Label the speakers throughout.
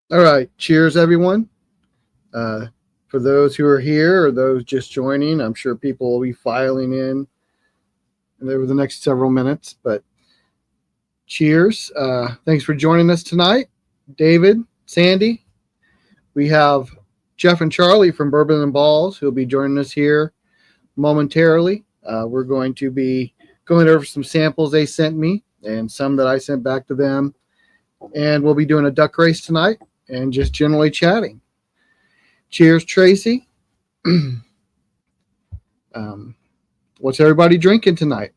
Speaker 1: All right. Cheers, everyone. For those who are here or those just joining, I'm sure people will be filing in over the next several minutes. But cheers. Thanks for joining us tonight. David, Sandy. We have Jeff and Charlie from Bourbon N Ballz who will be joining us here momentarily. We're going to be going over some samples they sent me and some that I sent back to them. And we'll be doing a duck race tonight and just generally chatting. Cheers, Tracy. What's everybody drinking tonight?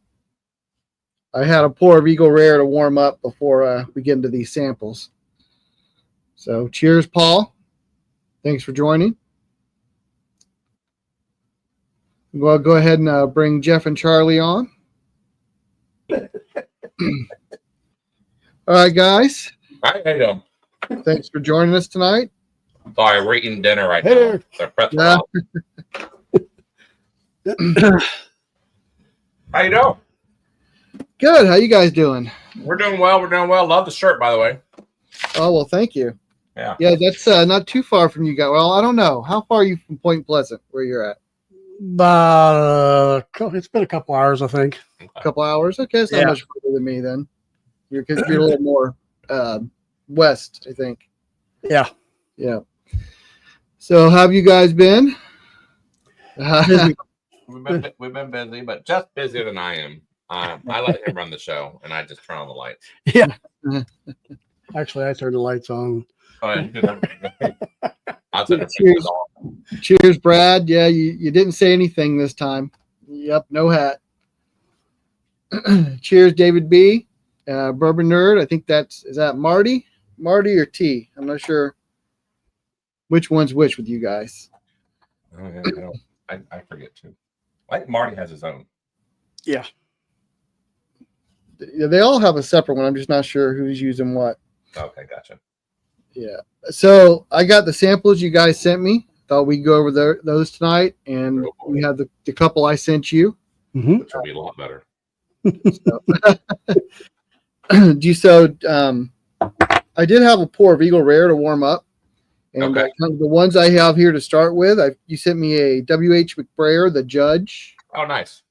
Speaker 1: I had a pour of Eagle Rare to warm up before we get into these samples. So cheers, Paul. Thanks for joining. Well, go ahead and bring Jeff and Charlie on. All right, guys.
Speaker 2: Hi, how you doing?
Speaker 1: Thanks for joining us tonight.
Speaker 2: Sorry, we're eating dinner right now. How you doing?
Speaker 1: Good. How you guys doing?
Speaker 2: We're doing well. We're doing well. Love the shirt, by the way.
Speaker 1: Oh, well, thank you.
Speaker 2: Yeah.
Speaker 1: Yeah, that's not too far from you guys. Well, I don't know. How far are you from Point Pleasant, where you're at?
Speaker 3: It's been a couple hours, I think.
Speaker 1: A couple hours? Okay, it's not much further than me then. You're a little more west, I think.
Speaker 3: Yeah.
Speaker 1: Yeah. So, how have you guys been?
Speaker 2: We've been busy, but just busier than I am. I let him run the show, and I just turn on the lights.
Speaker 3: Yeah. Actually, I turned the lights on.
Speaker 1: Cheers, Brad. Yeah, you didn't say anything this time. Yep, no hat. Cheers, David B. Bourbon Nerd. I think is that Marty? Marty or T? I'm not sure which one's which with you guys.
Speaker 2: I forget too. I think Marty has his own.
Speaker 3: Yeah.
Speaker 1: They all have a separate one. I'm just not sure who's using what.
Speaker 2: Okay, gotcha.
Speaker 1: Yeah. So I got the samples you guys sent me. Thought we'd go over those tonight, and we have the couple I sent you,
Speaker 2: which will be a lot better.
Speaker 1: I did have a pour of Eagle Rare to warm up, and the ones I have here to start with, you sent me a W.H. McBrayer, the Judge.
Speaker 2: Oh, nice.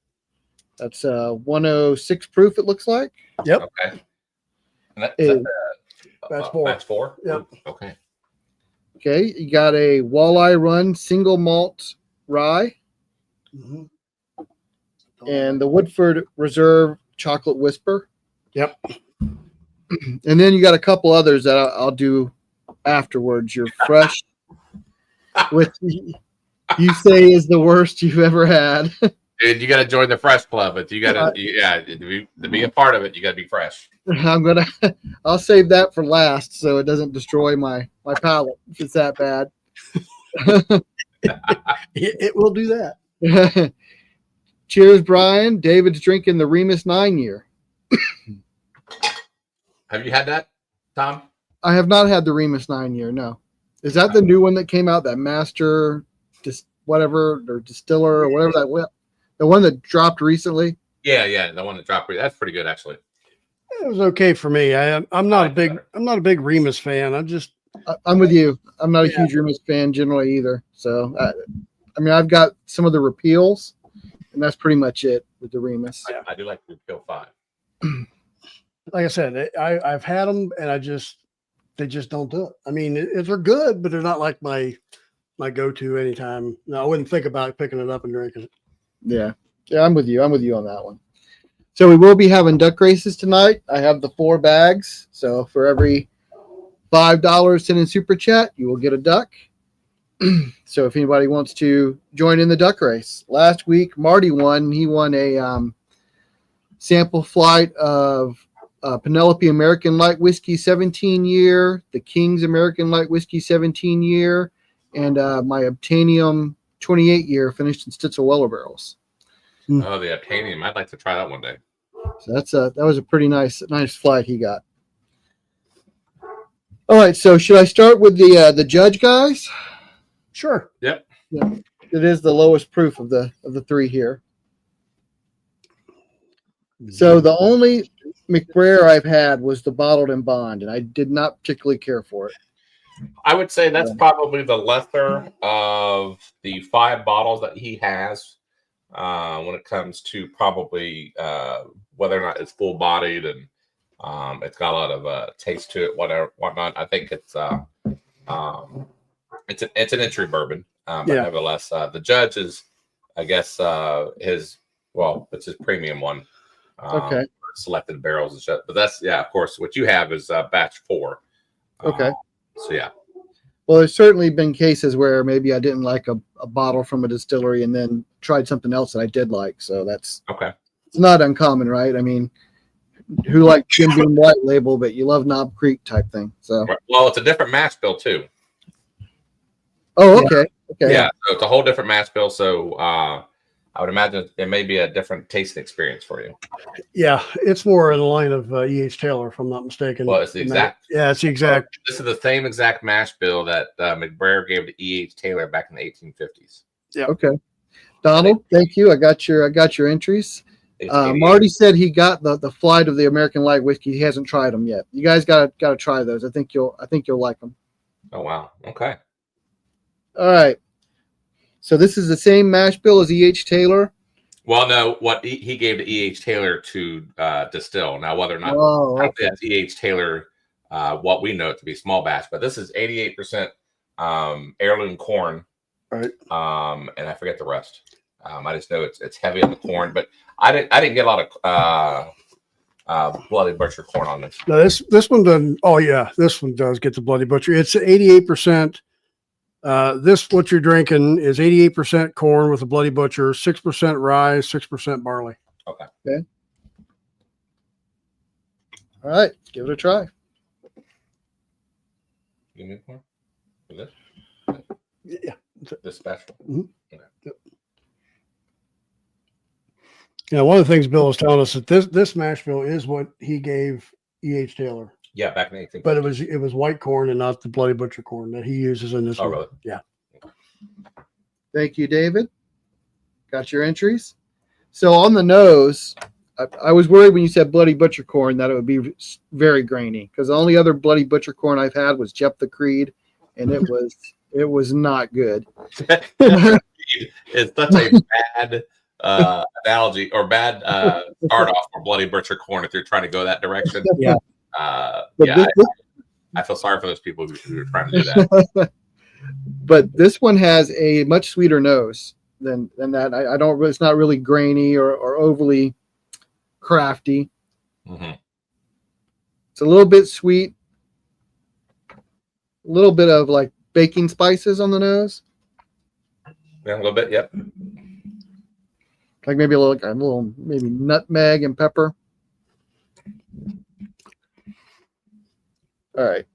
Speaker 1: That's 106 proof. It looks like.
Speaker 3: Yep.
Speaker 2: Okay. And
Speaker 3: that's 4.
Speaker 2: That's 4.
Speaker 3: Yep.
Speaker 2: Okay.
Speaker 1: Okay, you got a Walleye Run single malt rye, and the Woodford Reserve Chocolate Whisper.
Speaker 3: Yep.
Speaker 1: And then you got a couple others that I'll do afterwards. Your fresh, which you say is the worst you've ever had.
Speaker 2: Dude, you got to join the fresh club. But you got to, to be a part of it, you got to be fresh.
Speaker 1: I'll save that for last so it doesn't destroy my palate if it's that bad.
Speaker 3: It will do that.
Speaker 1: Cheers, Brian. David's drinking the Remus 9-year.
Speaker 2: Have you had that, Tom?
Speaker 1: I have not had the Remus 9-year. No. Is that the new one that came out? That Master, whatever, or Distiller, or whatever that. The one that dropped recently.
Speaker 2: Yeah, the one that dropped. That's pretty good, actually.
Speaker 3: It was okay for me. I'm not a big Remus fan.
Speaker 1: I'm with you. I'm not a huge Remus fan generally either. So I've got some of the repeals, and that's pretty much it with the Remus.
Speaker 2: I do like Repeal 5.
Speaker 3: Like I said, I've had them, and they just don't do it. I mean, they're good, but they're not like my go-to anytime. No, I wouldn't think about picking it up and drinking it.
Speaker 1: Yeah, I'm with you. I'm with you on that one. So we will be having duck races tonight. I have the 4 bags. So for every $5 sent in Super Chat, you will get a duck. So if anybody wants to join in the duck race. Last week, Marty won. He won a sample flight of Penelope American Light Whiskey 17-year, the King's American Light Whiskey 17-year, and my Obtainium 28-year finished in Stitzel Weller barrels.
Speaker 2: Oh, the Obtainium. I'd like to try that one day.
Speaker 1: So that was a pretty nice flight he got. All right, so should I start with the Judge, guys?
Speaker 3: Sure.
Speaker 2: Yep.
Speaker 1: Yeah, it is the lowest proof of the 3 here. So the only McBrayer I've had was the bottled in bond, and I did not particularly care for it.
Speaker 2: I would say that's probably the lesser of the 5 bottles that he has when it comes to probably whether or not it's full bodied and it's got a lot of taste to it, whatnot. I think it's an entry bourbon, but nevertheless, the Judge is, I guess, it's his premium one.
Speaker 1: Okay.
Speaker 2: Selected barrels and stuff, but that's of course, what you have is batch 4.
Speaker 1: Okay.
Speaker 2: So yeah.
Speaker 1: Well, there's certainly been cases where maybe I didn't like a bottle from a distillery and then tried something else that I did like. So that's
Speaker 2: okay.
Speaker 1: It's not uncommon, right? I mean, who likes Jim Beam White Label, but you love Knob Creek type thing. So
Speaker 2: well, it's a different mash bill too.
Speaker 1: Oh, okay. Okay.
Speaker 2: Yeah, so it's a whole different mash bill. So I would imagine it may be a different tasting experience for you.
Speaker 3: Yeah, it's more in the line of E.H. Taylor, if I'm not mistaken.
Speaker 2: Well, it's the exact.
Speaker 3: Yeah, it's the exact.
Speaker 2: This is the same exact mash bill that McBrayer gave to E.H. Taylor back in the 1850s.
Speaker 3: Yeah.
Speaker 1: Okay. Donald, thank you. I got your entries. Marty said he got the flight of the American Light whiskey. He hasn't tried them yet. You guys got to try those. I think you'll like them.
Speaker 2: Oh wow. Okay.
Speaker 1: All right. So this is the same mash bill as E.H. Taylor.
Speaker 2: Well, no, what he gave to E.H. Taylor to distill. Now, whether or not that's E.H. Taylor, what we know it to be small batch, but this is 88% heirloom corn,
Speaker 3: right?
Speaker 2: And I forget the rest. I just know it's heavy on the corn, but I didn't get a lot of Bloody Butcher corn on this.
Speaker 3: No, this one doesn't. Oh yeah, this one does get the Bloody Butcher. It's 88%. What you're drinking is 88% corn with a Bloody Butcher, 6% rye, 6% barley.
Speaker 2: Okay.
Speaker 1: All right, give it a try.
Speaker 2: You need more for this?
Speaker 3: Yeah.
Speaker 2: This special.
Speaker 3: Mm-hmm. Okay. Yep. Yeah, one of the things Bill was telling us that this mash bill is what he gave E.H. Taylor.
Speaker 2: Yeah, back in 1850.
Speaker 3: But it was white corn and not the Bloody Butcher corn that he uses in this one.
Speaker 2: Really?
Speaker 3: Yeah.
Speaker 1: Thank you, David. Got your entries. So on the nose, I was worried when you said Bloody Butcher corn that it would be very grainy, because the only other Bloody Butcher corn I've had was Jeff the Creed, and it was not good.
Speaker 2: It's such a bad analogy or bad start off for Bloody Butcher corn if you're trying to go that direction.
Speaker 1: Yeah.
Speaker 2: I feel sorry for those people who are trying to do that.
Speaker 1: But this one has a much sweeter nose than that. I don't. It's not really grainy or overly crafty.
Speaker 2: Mm-hmm.
Speaker 1: It's a little bit sweet. A little bit of like baking spices on the nose.
Speaker 2: Yeah, a little bit. Yep.
Speaker 1: Like maybe a little maybe nutmeg and pepper. All right.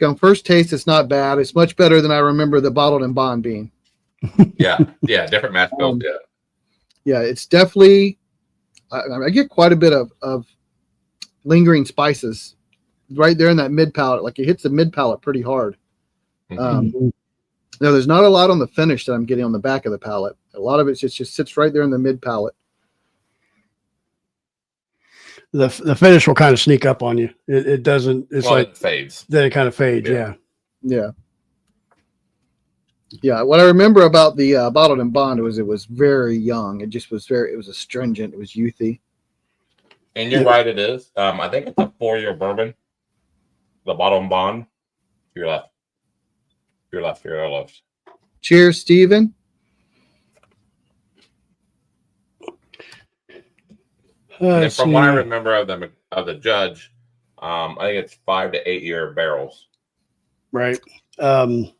Speaker 1: On first taste, it's not bad. It's much better than I remember the Bottled and Bond being.
Speaker 2: Yeah, different mash bills.
Speaker 1: Yeah, it's definitely. I get quite a bit of lingering spices right there in that mid palate. Like it hits the mid palate pretty hard.
Speaker 2: Mm-hmm.
Speaker 1: No, there's not a lot on the finish that I'm getting on the back of the palate. A lot of it just sits right there in the mid palate.
Speaker 3: The finish will kind of sneak up on you. It doesn't. It's like
Speaker 2: it fades.
Speaker 3: Then it kind of fades. Yeah.
Speaker 1: What I remember about the Bottled and Bond was it was very young. It just was it was astringent. It was youthy.
Speaker 2: And you're right. It is. I think it's a 4-year bourbon. The Bottled and Bond. You're left. You're left.
Speaker 1: Cheers, Stephen.
Speaker 2: And from what I remember of the Judge, I think it's 5 to 8 year barrels.
Speaker 3: Right.
Speaker 2: I think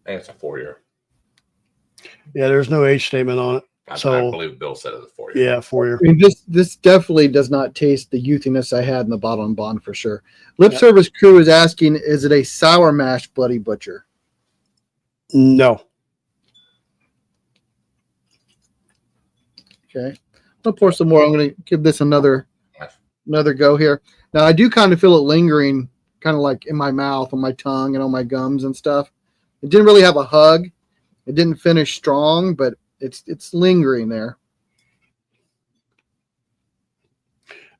Speaker 2: it's a 4-year.
Speaker 3: Yeah, there's no age statement on it.
Speaker 2: I
Speaker 3: So
Speaker 2: believe Bill said it was 4-year.
Speaker 3: yeah, 4-year.
Speaker 1: I mean, this definitely does not taste the youthiness I had in the Bottled and Bond for sure. Lip Service Crew is asking, is it a sour mash Bloody Butcher?
Speaker 3: No.
Speaker 1: Okay. I'll pour some more. I'm going to give this another another go here. Now I do kind of feel it lingering, kind of like in my mouth, on my tongue, and on my gums and stuff. It didn't really have a hug. It didn't finish strong, but it's lingering there.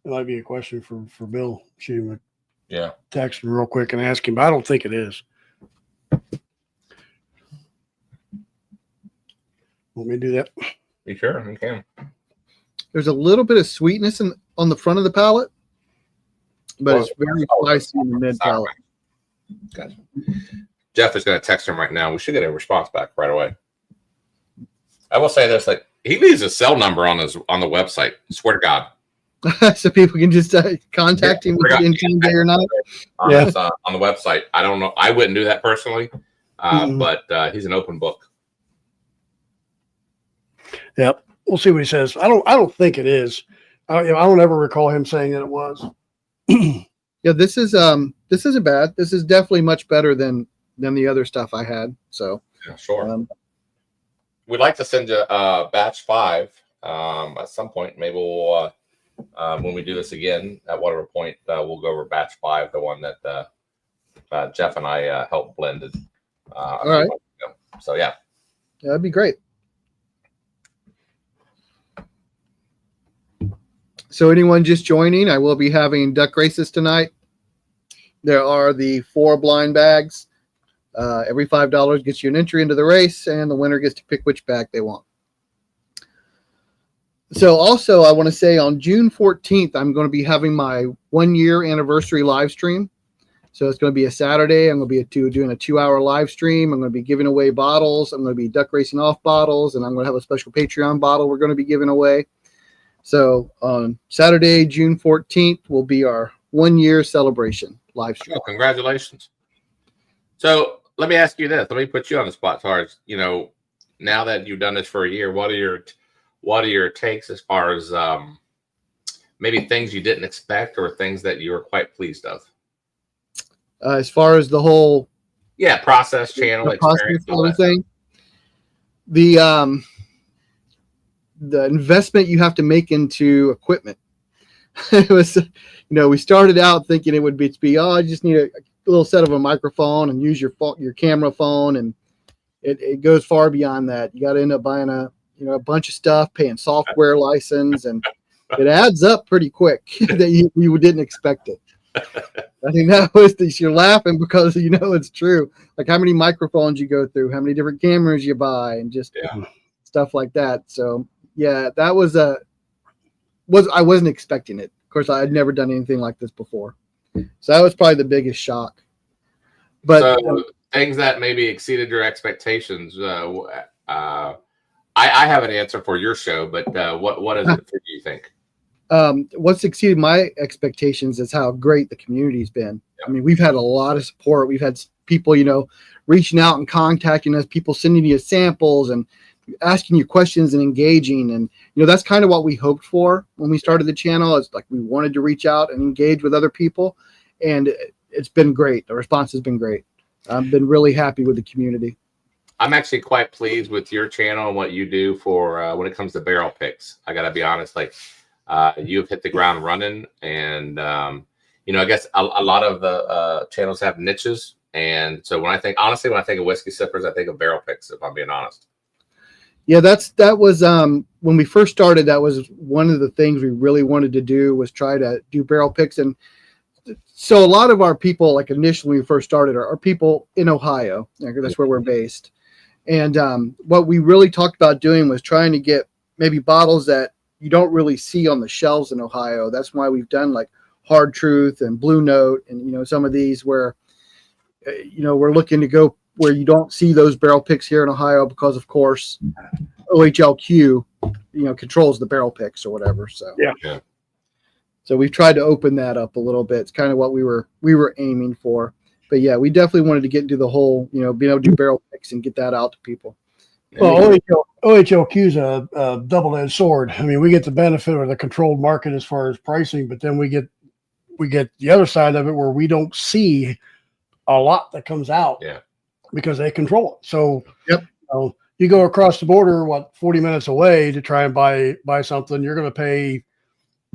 Speaker 3: That might be a question for Bill. Shoot him
Speaker 2: Yeah.
Speaker 3: a text real quick and ask him, but I don't think it is. Want me to do that?
Speaker 2: You sure? You can.
Speaker 1: There's a little bit of sweetness on the front of the palate, but it's very spicy in the mid palate.
Speaker 2: Gotcha. Jeff is going to text him right now. We should get a response back right away. I will say this: like, he leaves a cell number on the website. I swear to God.
Speaker 1: So people can just contact him in day or night.
Speaker 2: On the website. I don't know. I wouldn't do that personally, but he's an open book.
Speaker 3: Yep. We'll see what he says. I don't think it is. I don't ever recall him saying that it was.
Speaker 1: Yeah, this isn't bad. This is definitely much better than the other stuff I had. So
Speaker 2: yeah, sure. We'd like to send you batch 5 at some point. Maybe we'll when we do this again at whatever point we'll go over batch 5, the one that Jeff and I helped blended.
Speaker 1: All right.
Speaker 2: So yeah,
Speaker 1: that'd be great. So anyone just joining, I will be having duck races tonight. There are the 4 blind bags. Every $5 gets you an entry into the race, and the winner gets to pick which bag they want. So also, I want to say on June 14th, I'm going to be having my 1-year anniversary live stream. So it's going to be a Saturday. I'm going to be doing a 2-hour live stream. I'm going to be giving away bottles. I'm going to be duck racing off bottles, and I'm going to have a special Patreon bottle we're going to be giving away. So on Saturday, June 14th, will be our 1-year celebration live stream.
Speaker 2: Oh, congratulations. So let me ask you this. Let me put you on the spot as far as, now that you've done this for a year, what are your takes as far as maybe things you didn't expect or things that you were quite pleased of?
Speaker 1: As far as the whole
Speaker 2: process, channel, experience,
Speaker 1: everything. The investment you have to make into equipment. It was, we started out thinking it would be I just need a little set of a microphone and use your camera phone, and it goes far beyond that. You got to end up buying a bunch of stuff, paying software license, and it adds up pretty quick that you didn't expect it. I think that was you're laughing because it's true. Like how many microphones you go through, how many different cameras you buy, and just stuff like that. So yeah, that was I wasn't expecting it. Of course, I had never done anything like this before, so that was probably the biggest shock. But
Speaker 2: things that maybe exceeded your expectations. I have an answer for your show, but what is it for you think?
Speaker 1: What's exceeded my expectations is how great the community's been. I mean, we've had a lot of support. We've had people, reaching out and contacting us, people sending you samples and asking you questions and engaging. And, that's kind of what we hoped for when we started the channel. It's like we wanted to reach out and engage with other people. And it's been great. The response has been great. I've been really happy with the community.
Speaker 2: I'm actually quite pleased with your channel and what you do for when it comes to barrel picks. I got to be honest, you've hit the ground running. And, I guess a lot of the channels have niches. And so when I think of whiskey sippers, I think of barrel picks, if I'm being honest.
Speaker 1: Yeah, that was when we first started. That was one of the things we really wanted to do, was try to do barrel picks. And so a lot of our people, like initially when we first started, are people in Ohio. That's where we're based. And what we really talked about doing was trying to get maybe bottles that you don't really see on the shelves in Ohio. That's why we've done like Hard Truth and Blue Note and some of these where we're looking to go where you don't see those barrel picks here in Ohio because, of course, OHLQ, controls the barrel picks or whatever. So
Speaker 2: yeah.
Speaker 1: So we've tried to open that up a little bit. It's kind of what we were aiming for. But yeah, we definitely wanted to get into the whole, being able to do barrel picks and get that out to people.
Speaker 3: Well, OHLQ is a double-edged sword. I mean, we get the benefit of the controlled market as far as pricing, but then we get the other side of it where we don't see a lot that comes out because they control it. So you go across the border, 40 minutes away to try and buy something, you're going to pay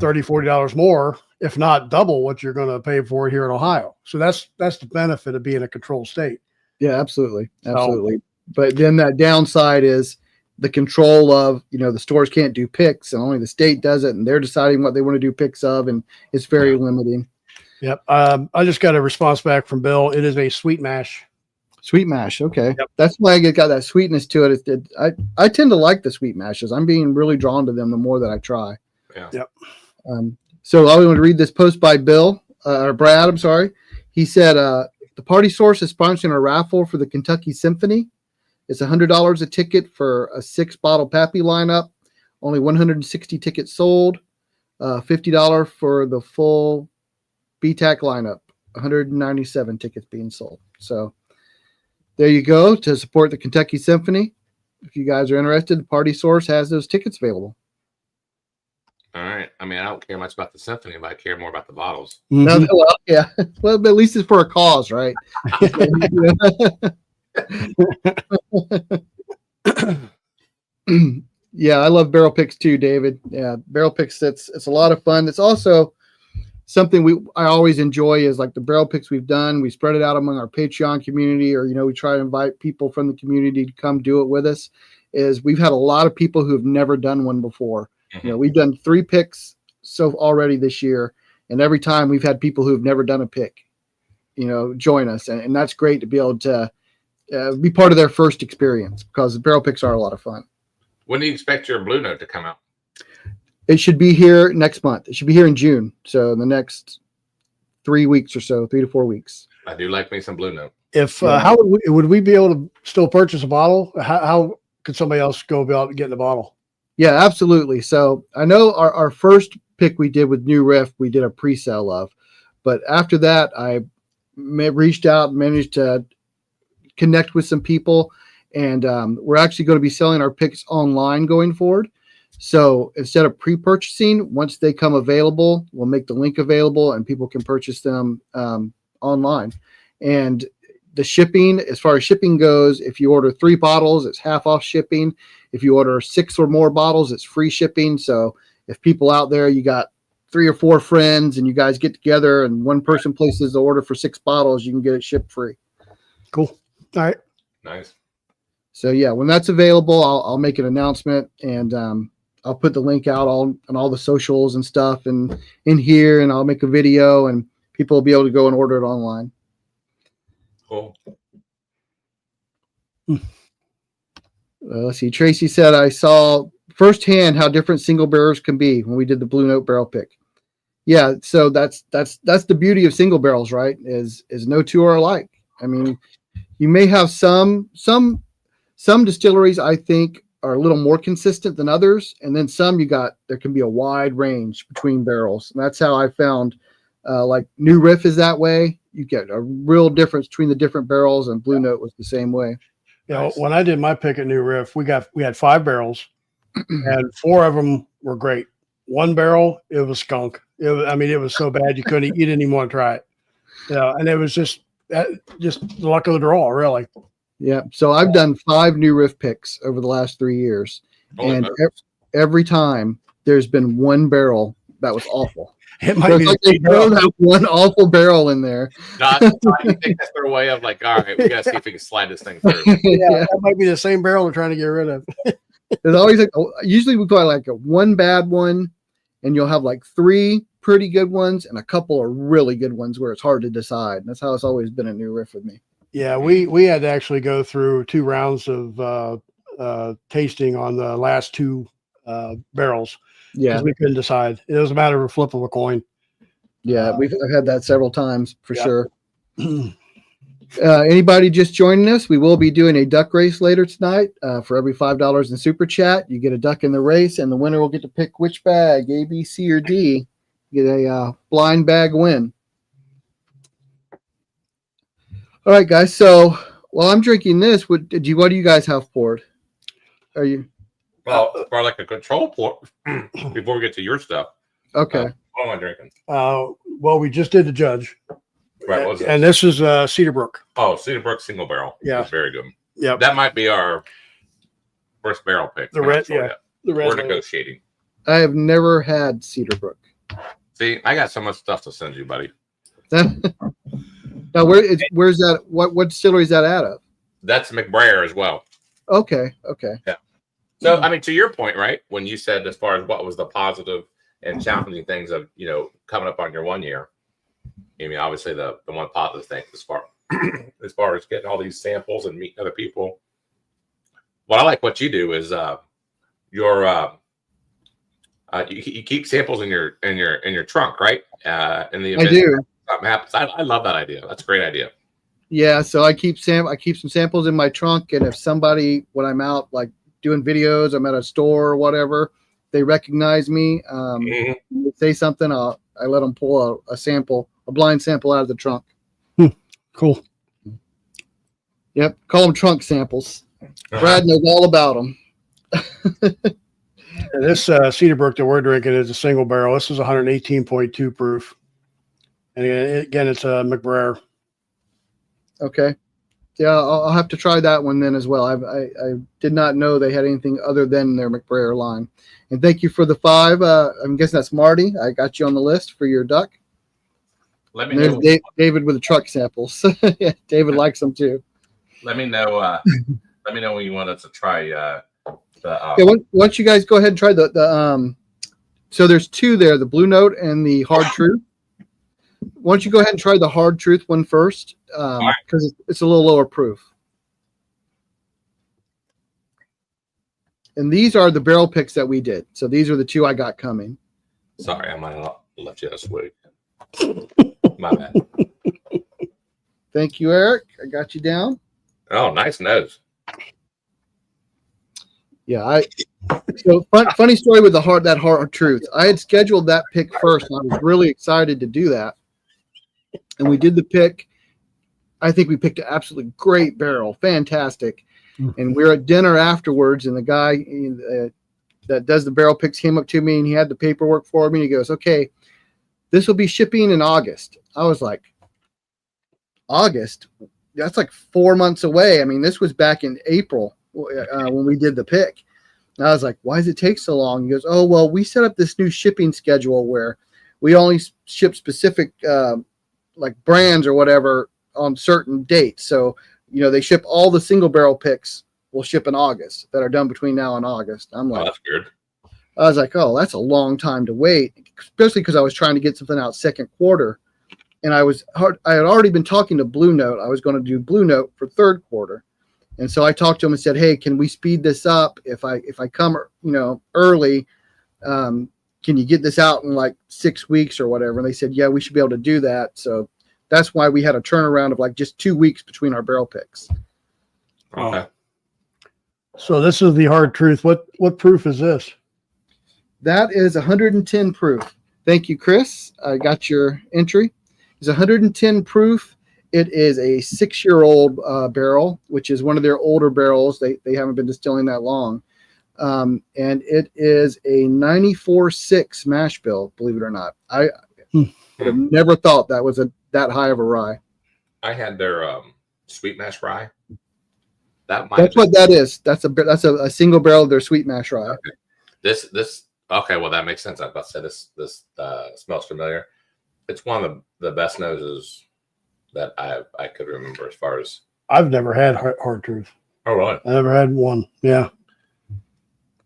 Speaker 3: $30, $40 more if not double what you're going to pay for it here in Ohio. So that's the benefit of being a controlled state.
Speaker 1: Yeah, absolutely. But then that downside is the control of, the stores can't do picks and only the state does it, and they're deciding what they want to do picks of, and it's very limiting.
Speaker 3: Yep. I just got a response back from Bill. It is a sweet mash.
Speaker 1: Sweet mash. Okay.
Speaker 3: Yep.
Speaker 1: That's why I got that sweetness to it. I tend to like the sweet mashes. I'm being really drawn to them the more that I try.
Speaker 2: Yeah.
Speaker 3: Yep.
Speaker 1: So I want to read this post by Bill, or Brad, I'm sorry. He said, the Party Source is sponsoring a raffle for the Kentucky Symphony. It's $100 a ticket for a 6-bottle Pappy lineup. Only 160 tickets sold. $50 for the full BTAC lineup. 197 tickets being sold. So there you go, to support the Kentucky Symphony. If you guys are interested, the Party Source has those tickets available.
Speaker 2: All right. I mean, I don't care much about the symphony, but I care more about the bottles.
Speaker 3: Mhm.
Speaker 1: Well, yeah. Well, but at least it's for a cause, right? Yeah, I love barrel picks too, David. Yeah, barrel picks. It's a lot of fun. It's also something I always enjoy is like the barrel picks we've done. We spread it out among our Patreon community, or we try to invite people from the community to come do it with us. Is we've had a lot of people who have never done one before. We've done 3 picks so already this year, and every time we've had people who have never done a pick, join us, and that's great to be able to be part of their first experience, because the barrel picks are a lot of fun.
Speaker 2: When do you expect your Blue Note to come out?
Speaker 1: It should be here next month. It should be here in June. So in the next 3 weeks or so, 3 to 4 weeks.
Speaker 2: I do like me some Blue Note.
Speaker 3: If how would we be able to still purchase a bottle? How could somebody else go about getting a bottle?
Speaker 1: Yeah, absolutely. So I know our first pick we did with New Riff, we did a pre-sale of, but after that, I reached out, managed to connect with some people, and we're actually going to be selling our picks online going forward. So instead of pre-purchasing, once they come available, we'll make the link available and people can purchase them online. And the shipping, as far as shipping goes, if you order 3 bottles, it's half off shipping. If you order 6 or more bottles, it's free shipping. So if people out there, you got 3 or 4 friends and you guys get together and one person places the order for 6 bottles, you can get it shipped free.
Speaker 3: Cool. All right.
Speaker 2: Nice.
Speaker 1: So yeah, when that's available, I'll make an announcement, and I'll put the link out on all the socials and stuff, and in here, and I'll make a video, and people will be able to go and order it online.
Speaker 2: Cool.
Speaker 1: Let's see. Tracy said, I saw firsthand how different single barrels can be when we did the Blue Note barrel pick. Yeah. So that's the beauty of single barrels, right? Is no two are alike. I mean, you may have some distilleries, I think, are a little more consistent than others. And then there can be a wide range between barrels. And that's how I found, like New Riff is that way. You get a real difference between the different barrels, and Blue Note was the same way.
Speaker 3: Nice. When I did my pick at New Riff, we had 5 barrels and 4 of them were great. 1 barrel, it was skunk. It was so bad you you didn't even want to try it. Yeah. And it was just the luck of the draw, really.
Speaker 1: Yeah. So I've done 5 New Riff picks over the last 3 years. And every time there's been 1 barrel that was awful.
Speaker 3: It might be
Speaker 1: like they don't have 1 awful barrel in there.
Speaker 2: You think that's their way of like, all right, we got to see if we can slide this thing through.
Speaker 3: Yeah, that might be the same barrel we're trying to get rid of.
Speaker 1: There's always usually we call it like a 1 bad one, and you'll have like 3 pretty good ones and a couple of really good ones where it's hard to decide. That's how it's always been a New Riff with me.
Speaker 3: Yeah, we had to actually go through 2 rounds of tasting on the last 2 barrels.
Speaker 1: Yeah,
Speaker 3: because we couldn't decide. It was a matter of a flip of a coin.
Speaker 1: Yeah, I've had that several times for sure. Anybody just joining us, we will be doing a duck race later tonight. For every $5 in super chat, you get a duck in the race, and the winner will get to pick which bag, A, B, C, or D. Get a blind bag win. All right, guys. So while I'm drinking this, what do you guys have poured? Are you?
Speaker 2: Well, for like a control pour, before we get to your stuff.
Speaker 1: Okay.
Speaker 2: What am I drinking?
Speaker 3: Well, we just did the judge.
Speaker 2: Right. What was it?
Speaker 3: And this is Cedarbrook.
Speaker 2: Oh, Cedarbrook single barrel.
Speaker 3: Yeah.
Speaker 2: It's very good.
Speaker 3: Yeah.
Speaker 2: That might be our first barrel pick.
Speaker 3: The red, yeah. The red.
Speaker 2: We're negotiating.
Speaker 1: I have never had Cedarbrook.
Speaker 2: See, I got so much stuff to send you, buddy.
Speaker 1: Now, where's that? What distillery is that out of?
Speaker 2: That's McBrayer as well.
Speaker 1: Okay.
Speaker 2: Yeah. So, I mean, to your point, right? When you said as far as what was the positive and challenging things of coming up on your 1 year. I mean, obviously the one positive thing as far as getting all these samples and meeting other people. What I like what you do is you keep samples in your trunk, right? In the event
Speaker 1: I do.
Speaker 2: something happens. I love that idea. That's a great idea.
Speaker 1: Yeah, so I keep some samples in my trunk, and if somebody, when I'm out like doing videos, I'm at a store or whatever, they recognize me, they say something, I let them pull a sample, a blind sample out of the trunk.
Speaker 3: Cool.
Speaker 1: Yep, call them trunk samples. Brad knows all about them.
Speaker 3: This Cedarbrook that we're drinking is a single barrel. This is 118.2 proof. And again, it's a McBrayer.
Speaker 1: Okay. Yeah, I'll have to try that one then as well. I did not know they had anything other than their McBrayer line. And thank you for the 5. I'm guessing that's Marty. I got you on the list for your duck.
Speaker 2: Let me
Speaker 1: There's
Speaker 2: know.
Speaker 1: David with the truck samples. Yeah, David likes them too.
Speaker 2: Let me know. Let me know when you want us to try.
Speaker 1: Yeah, why don't you guys go ahead and try the so there's 2 there, the Blue Note and the Hard Truth. Why don't you go ahead and try the Hard Truth one first, because it's a little lower proof. And these are the barrel picks that we did. So these are the 2 I got coming.
Speaker 2: Sorry, I might have left you this week. My bad.
Speaker 1: Thank you, Eric. I got you down.
Speaker 2: Oh, nice nose.
Speaker 1: Yeah, so funny story with that Hard Truth. I had scheduled that pick first, and I was really excited to do that. And we did the pick. I think we picked an absolutely great barrel, fantastic. And we were at dinner afterwards, and the guy that does the barrel picks came up to me, and he had the paperwork for me. And he goes, "Okay, this will be shipping in August." I was like, "August? That's like 4 months away." I mean, this was back in April when we did the pick. And I was like, "Why does it take so long?" He goes, "Oh, well, we set up this new shipping schedule where we only ship specific like brands or whatever on certain dates. So, they ship all the single barrel picks will ship in August that are done between now and August." I'm like,
Speaker 2: "Oh, that's weird."
Speaker 1: I was like, "Oh, that's a long time to wait," especially because I was trying to get something out second quarter. And I had already been talking to Blue Note. I was going to do Blue Note for third quarter. And so I talked to him and said, "Hey, can we speed this up? If I come, early, can you get this out in like 6 weeks or whatever?" And they said, "Yeah, we should be able to do that." So that's why we had a turnaround of like just 2 weeks between our barrel picks.
Speaker 2: Okay.
Speaker 3: So this is the Hard Truth. What proof is this?
Speaker 1: That is 110 proof. Thank you, Chris. I got your entry. It's 110 proof. It is a 6-year-old barrel, which is one of their older barrels. They haven't been distilling that long. And it is a 94.6 mash bill, believe it or not. I would have never thought that was that high of a rye.
Speaker 2: I had their sweet mash rye.
Speaker 1: That's what that is. That's a single barrel of their sweet mash rye.
Speaker 2: Okay. This okay. Well, that makes sense. I was about to say this smells familiar. It's one of the best noses that I could remember as far as. I've
Speaker 3: never had Hard Truth.
Speaker 2: Oh, really?
Speaker 3: I never had one. Yeah.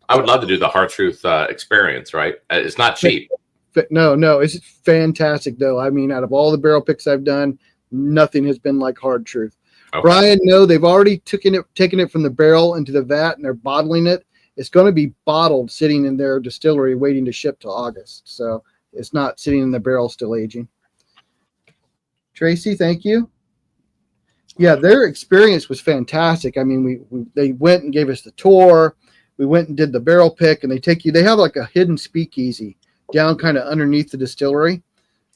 Speaker 2: I would love to do the Hard Truth experience, right? It's not cheap.
Speaker 1: No, it's fantastic though. I mean, out of all the barrel picks I've done, nothing has been like Hard Truth. Okay. Brian, no, they've already taken it from the barrel into the vat and they're bottling it. It's going to be bottled, sitting in their distillery, waiting to ship to August. So it's not sitting in the barrel still aging. Tracy, thank you. Yeah, their experience was fantastic. I mean, they went and gave us the tour. We went and did the barrel pick, and they have like a hidden speakeasy down kind of underneath the distillery.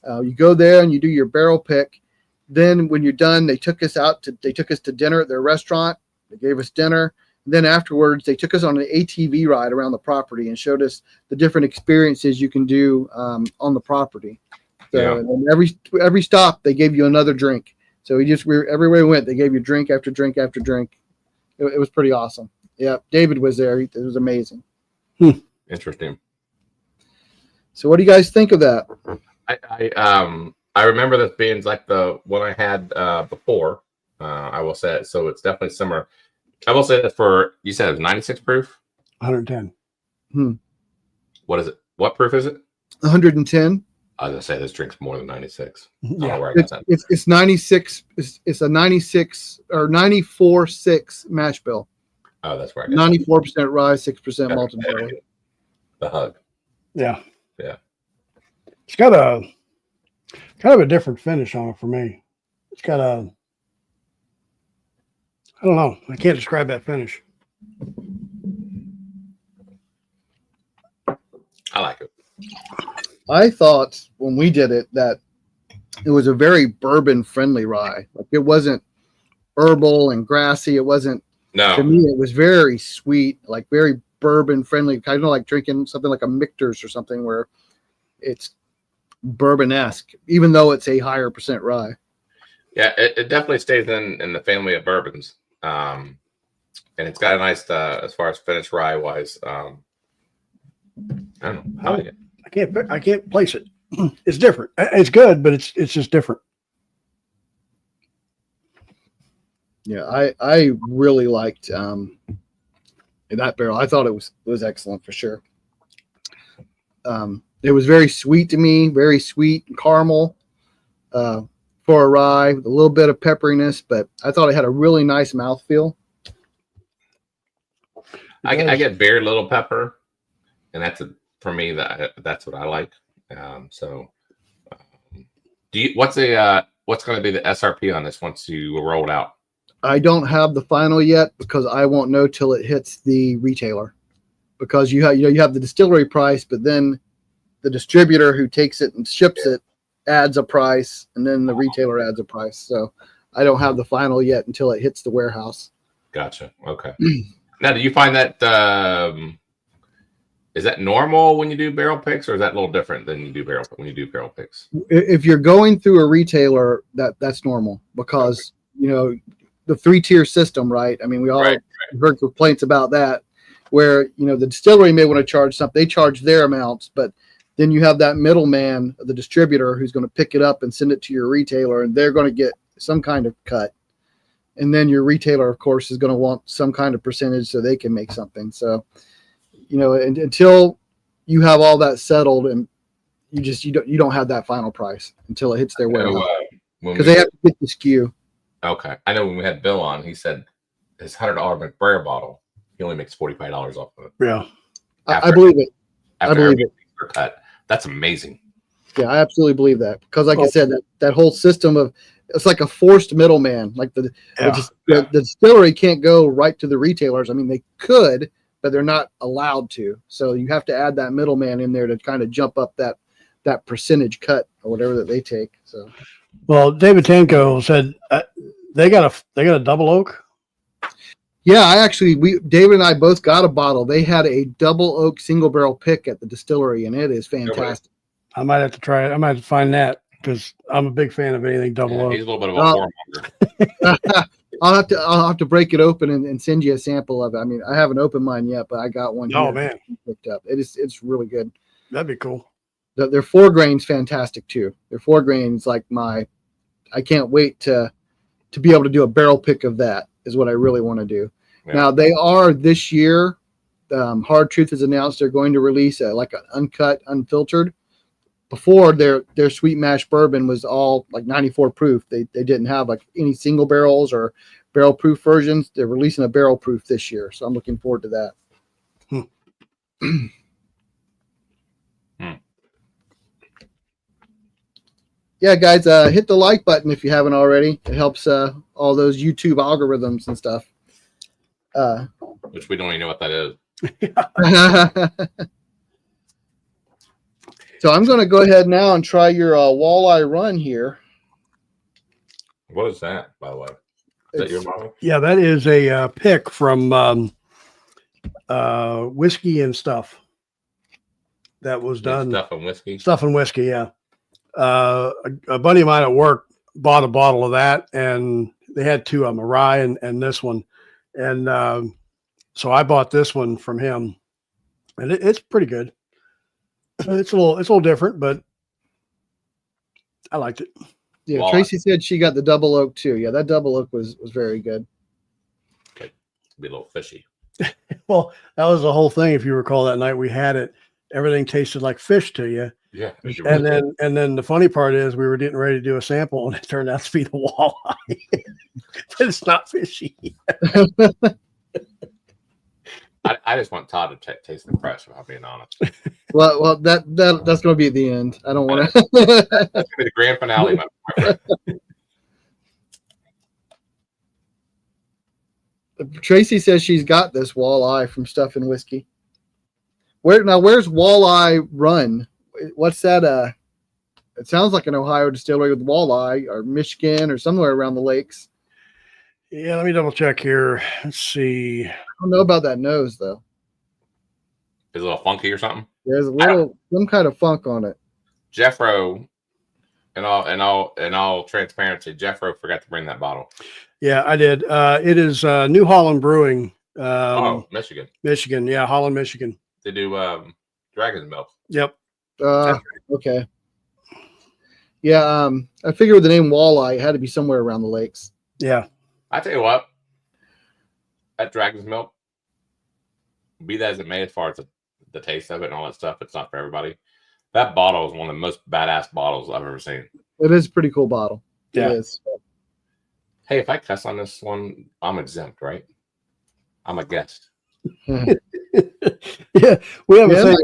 Speaker 1: You go there and you do your barrel pick. Then when you're done, they took us to dinner at their restaurant. They gave us dinner. And then afterwards, they took us on an ATV ride around the property and showed us the different experiences you can do on the property. So and every stop, they gave you another drink. So everywhere we went, they gave you drink after drink after drink. It was pretty awesome. Yeah, David was there. It was amazing.
Speaker 2: Interesting.
Speaker 1: So what do you guys think of that?
Speaker 2: I remember this being like the one I had before. I will say it. So it's definitely similar. I will say that for you said it was 96 proof.
Speaker 3: 110.
Speaker 2: What is it? What proof is it?
Speaker 1: 110.
Speaker 2: I was gonna say this drink's more than 96. I don't
Speaker 3: Yeah.
Speaker 2: know where I got that.
Speaker 1: It's 96. It's a 96 or 94.6 mash bill.
Speaker 2: Oh, that's where I got
Speaker 1: 94% rye, 6% malted barley.
Speaker 2: the hug.
Speaker 3: Yeah.
Speaker 2: Yeah.
Speaker 3: It's got a kind of a different finish on it for me. It's got a, I don't know. I can't describe that finish.
Speaker 2: I like it.
Speaker 1: I thought when we did it that it was a very bourbon friendly rye. Like it wasn't herbal and grassy. It wasn't.
Speaker 2: No.
Speaker 1: To me, it was very sweet, like very bourbon friendly. Kind of like drinking something like a Michter's or something where it's bourbon-esque, even though it's a higher percent rye.
Speaker 2: Yeah, it definitely stays in the family of bourbons. And it's got a nice as far as finish rye wise. I don't know. I like it.
Speaker 3: I can't place it. It's different. It's good, but it's just different.
Speaker 1: Yeah, I really liked that barrel. I thought it was excellent for sure. It was very sweet to me, very sweet and caramel for a rye with a little bit of pepperiness, but I thought it had a really nice mouthfeel.
Speaker 2: I get very little pepper, and for me that's what I like. What's going to be the SRP on this once you roll it out?
Speaker 1: I don't have the final yet because I won't know till it hits the retailer, because you have the distillery price, but then the distributor who takes it and ships it adds a price, and then the retailer adds a price. So I don't have the final yet until it hits the warehouse.
Speaker 2: Gotcha. Okay. Now, do you find that is that normal when you do barrel picks, or is that a little different than you do when you do barrel picks?
Speaker 1: If you're going through a retailer, that's normal because the 3-tier system, right? I mean, we all heard complaints about that, where the distillery may want to charge something. They charge their amounts, but then you have that middleman, the distributor, who's going to pick it up and send it to your retailer, and they're going to get some kind of cut. And then your retailer, of course, is going to want some kind of percentage so they can make something. So, until you have all that settled, and you don't have that final price until it hits their warehouse, because they have to get the SKU.
Speaker 2: Okay, I know when we had Bill on, he said his $100 McBrayer bottle, he only makes $45 off of it.
Speaker 3: Yeah,
Speaker 1: I believe it. I believe it.
Speaker 2: Cut. That's amazing.
Speaker 1: Yeah, I absolutely believe that, because, like I said, that whole system of it's like a forced middleman. Like the distillery can't go right to the retailers. I mean, they could, but they're not allowed to. So you have to add that middleman in there to kind of jump up that percentage cut or whatever that they take. So,
Speaker 3: well, David Tanko said they got a double oak.
Speaker 1: yeah, David and I both got a bottle. They had a double oak single barrel pick at the distillery, and it is fantastic.
Speaker 3: I might have to try it. I might have to find that, because I'm a big fan of anything double oak.
Speaker 2: He's a little bit of a whoremonger.
Speaker 1: I'll have to break it open and send you a sample of it. I mean, I haven't opened mine yet, but I got one.
Speaker 3: Oh man,
Speaker 1: picked up. It's really good.
Speaker 3: That'd be cool.
Speaker 1: Their 4-grain's fantastic too. Their 4-grain's like I can't wait to be able to do a barrel pick of that. Is what I really want to do. Yeah. Now they are this year. Hard Truth has announced they're going to release like an uncut, unfiltered. Before their sweet mash bourbon was all like 94 proof. They didn't have like any single barrels or barrel proof versions. They're releasing a barrel proof this year, so I'm looking forward to that. Yeah, guys, hit the like button if you haven't already. It helps all those YouTube algorithms and stuff.
Speaker 2: Which we don't even know what that is.
Speaker 1: So I'm going to go ahead now and try your walleye run here.
Speaker 2: What is that, by the way? Is that your model?
Speaker 3: Yeah, that is a pick from Whiskey and Stuff. That was done.
Speaker 2: Stuff and Whiskey?
Speaker 3: Stuff and Whiskey, yeah. A buddy of mine at work bought a bottle of that, and they had 2 of them, a rye and this one. And so I bought this one from him, and it's pretty good. It's a little different, but I liked it.
Speaker 1: Yeah,
Speaker 2: Walleye.
Speaker 1: Tracy said she got the double oak too. Yeah, that double oak was very good.
Speaker 2: Be a little fishy.
Speaker 3: Well, that was the whole thing. If you recall that night we had it, everything tasted like fish to you.
Speaker 2: Yeah.
Speaker 3: And then the funny part is we were getting ready to do a sample and it turned out to be the walleye. But it's not fishy.
Speaker 2: I just want Todd to taste the fresh, if I'm being honest.
Speaker 1: Well, that's going to be at the end. I don't want to.
Speaker 2: That's going to be the grand finale, my friend.
Speaker 1: Tracy says she's got this walleye from Stuff and Whiskey. Where's Walleye Run? What's that? It sounds like an Ohio distillery with walleye, or Michigan, or somewhere around the lakes.
Speaker 3: Yeah, let me double check here. Let's see.
Speaker 1: I don't know about that nose though.
Speaker 2: Is it a little funky or something?
Speaker 1: There's some kind of funk on it.
Speaker 2: Jeffro, in all transparency, Jeffro forgot to bring that bottle.
Speaker 3: Yeah, I did. It is New Holland Brewing.
Speaker 2: Michigan.
Speaker 3: Michigan. Yeah, Holland, Michigan.
Speaker 2: They do dragon's milk.
Speaker 3: Yep.
Speaker 1: Okay. Yeah, I figured with the name Walleye, it had to be somewhere around the lakes.
Speaker 3: Yeah.
Speaker 2: I tell you what, that dragon's milk, be that as it may, as far as the taste of it and all that stuff, it's not for everybody. That bottle is one of the most badass bottles I've ever seen.
Speaker 1: It is a pretty cool bottle.
Speaker 3: Yeah.
Speaker 1: It is.
Speaker 2: Hey, if I cuss on this one, I'm exempt, right? I'm a guest.
Speaker 3: Yeah, we have a thing.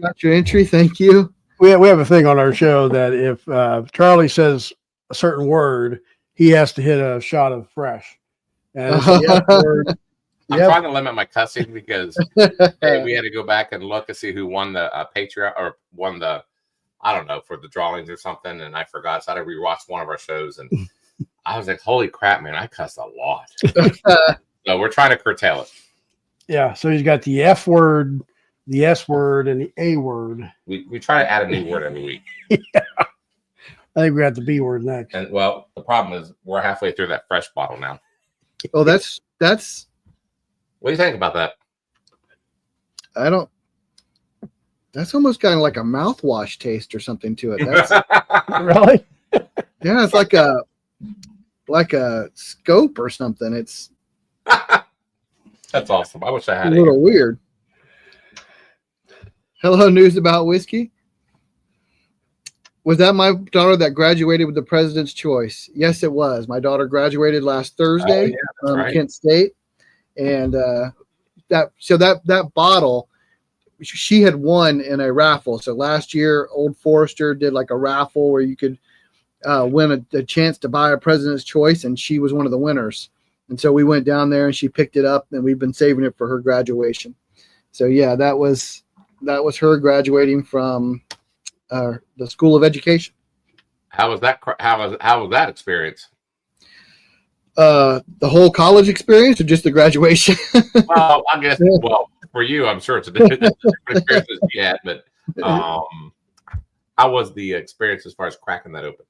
Speaker 1: Got your entry. Thank you.
Speaker 3: We have a thing on our show that if Charlie says a certain word, he has to hit a shot of fresh. And it's the F word.
Speaker 2: I'm trying to limit my cussing because hey, we had to go back and look and see who won the Patriot or won the, I don't know, for the drawings or something. And I forgot. So I had to rewatch one of our shows. And I was like, holy crap, man, I cussed a lot. So we're trying to curtail it.
Speaker 3: Yeah. So he's got the F word, the S word, and the A word.
Speaker 2: We try to add a new word every week.
Speaker 3: Yeah. I think we got the B word next.
Speaker 2: And well, the problem is we're halfway through that fresh bottle now.
Speaker 1: Oh, that's.
Speaker 2: What do you think about that?
Speaker 1: That's almost kind of like a mouthwash taste or something to it. That's,
Speaker 3: Really?
Speaker 1: yeah, it's like a scope or something. It's
Speaker 2: That's awesome. I wish I
Speaker 1: a
Speaker 2: had it.
Speaker 1: little weird. Hello, news about whiskey. Was that my daughter that graduated with the President's Choice? Yes, it was. My daughter graduated last Thursday from
Speaker 2: right.
Speaker 1: Kent State, and that bottle she had won in a raffle. So last year, Old Forester did like a raffle where you could win a chance to buy a President's Choice, and she was one of the winners. And so we went down there and she picked it up, and we've been saving it for her graduation. So yeah, that was her graduating from the School of Education.
Speaker 2: How was that? How was that experience?
Speaker 1: The whole college experience, or just the graduation?
Speaker 2: Well, I guess. Well, for you, I'm sure it's a different experience as you had. But how was the experience as far as cracking that open?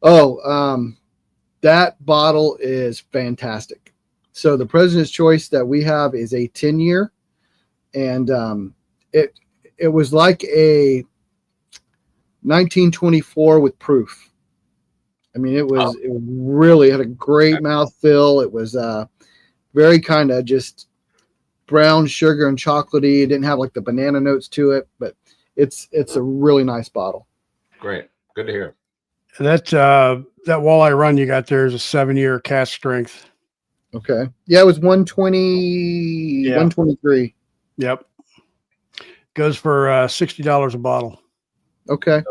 Speaker 1: Oh, that bottle is fantastic. So the President's Choice that we have is a 10-year, and it was like a 1924 with proof. I mean, it really had a great mouthfeel. It was very kind of just brown sugar and chocolatey. It didn't have like the banana notes to it, but it's a really nice bottle.
Speaker 2: Great, good to hear.
Speaker 3: That walleye run you got there is a 7-year cask strength.
Speaker 1: Okay. Yeah, it was 120,
Speaker 3: Yeah.
Speaker 1: 123.
Speaker 3: Yep. Goes for $60 a bottle.
Speaker 1: Okay.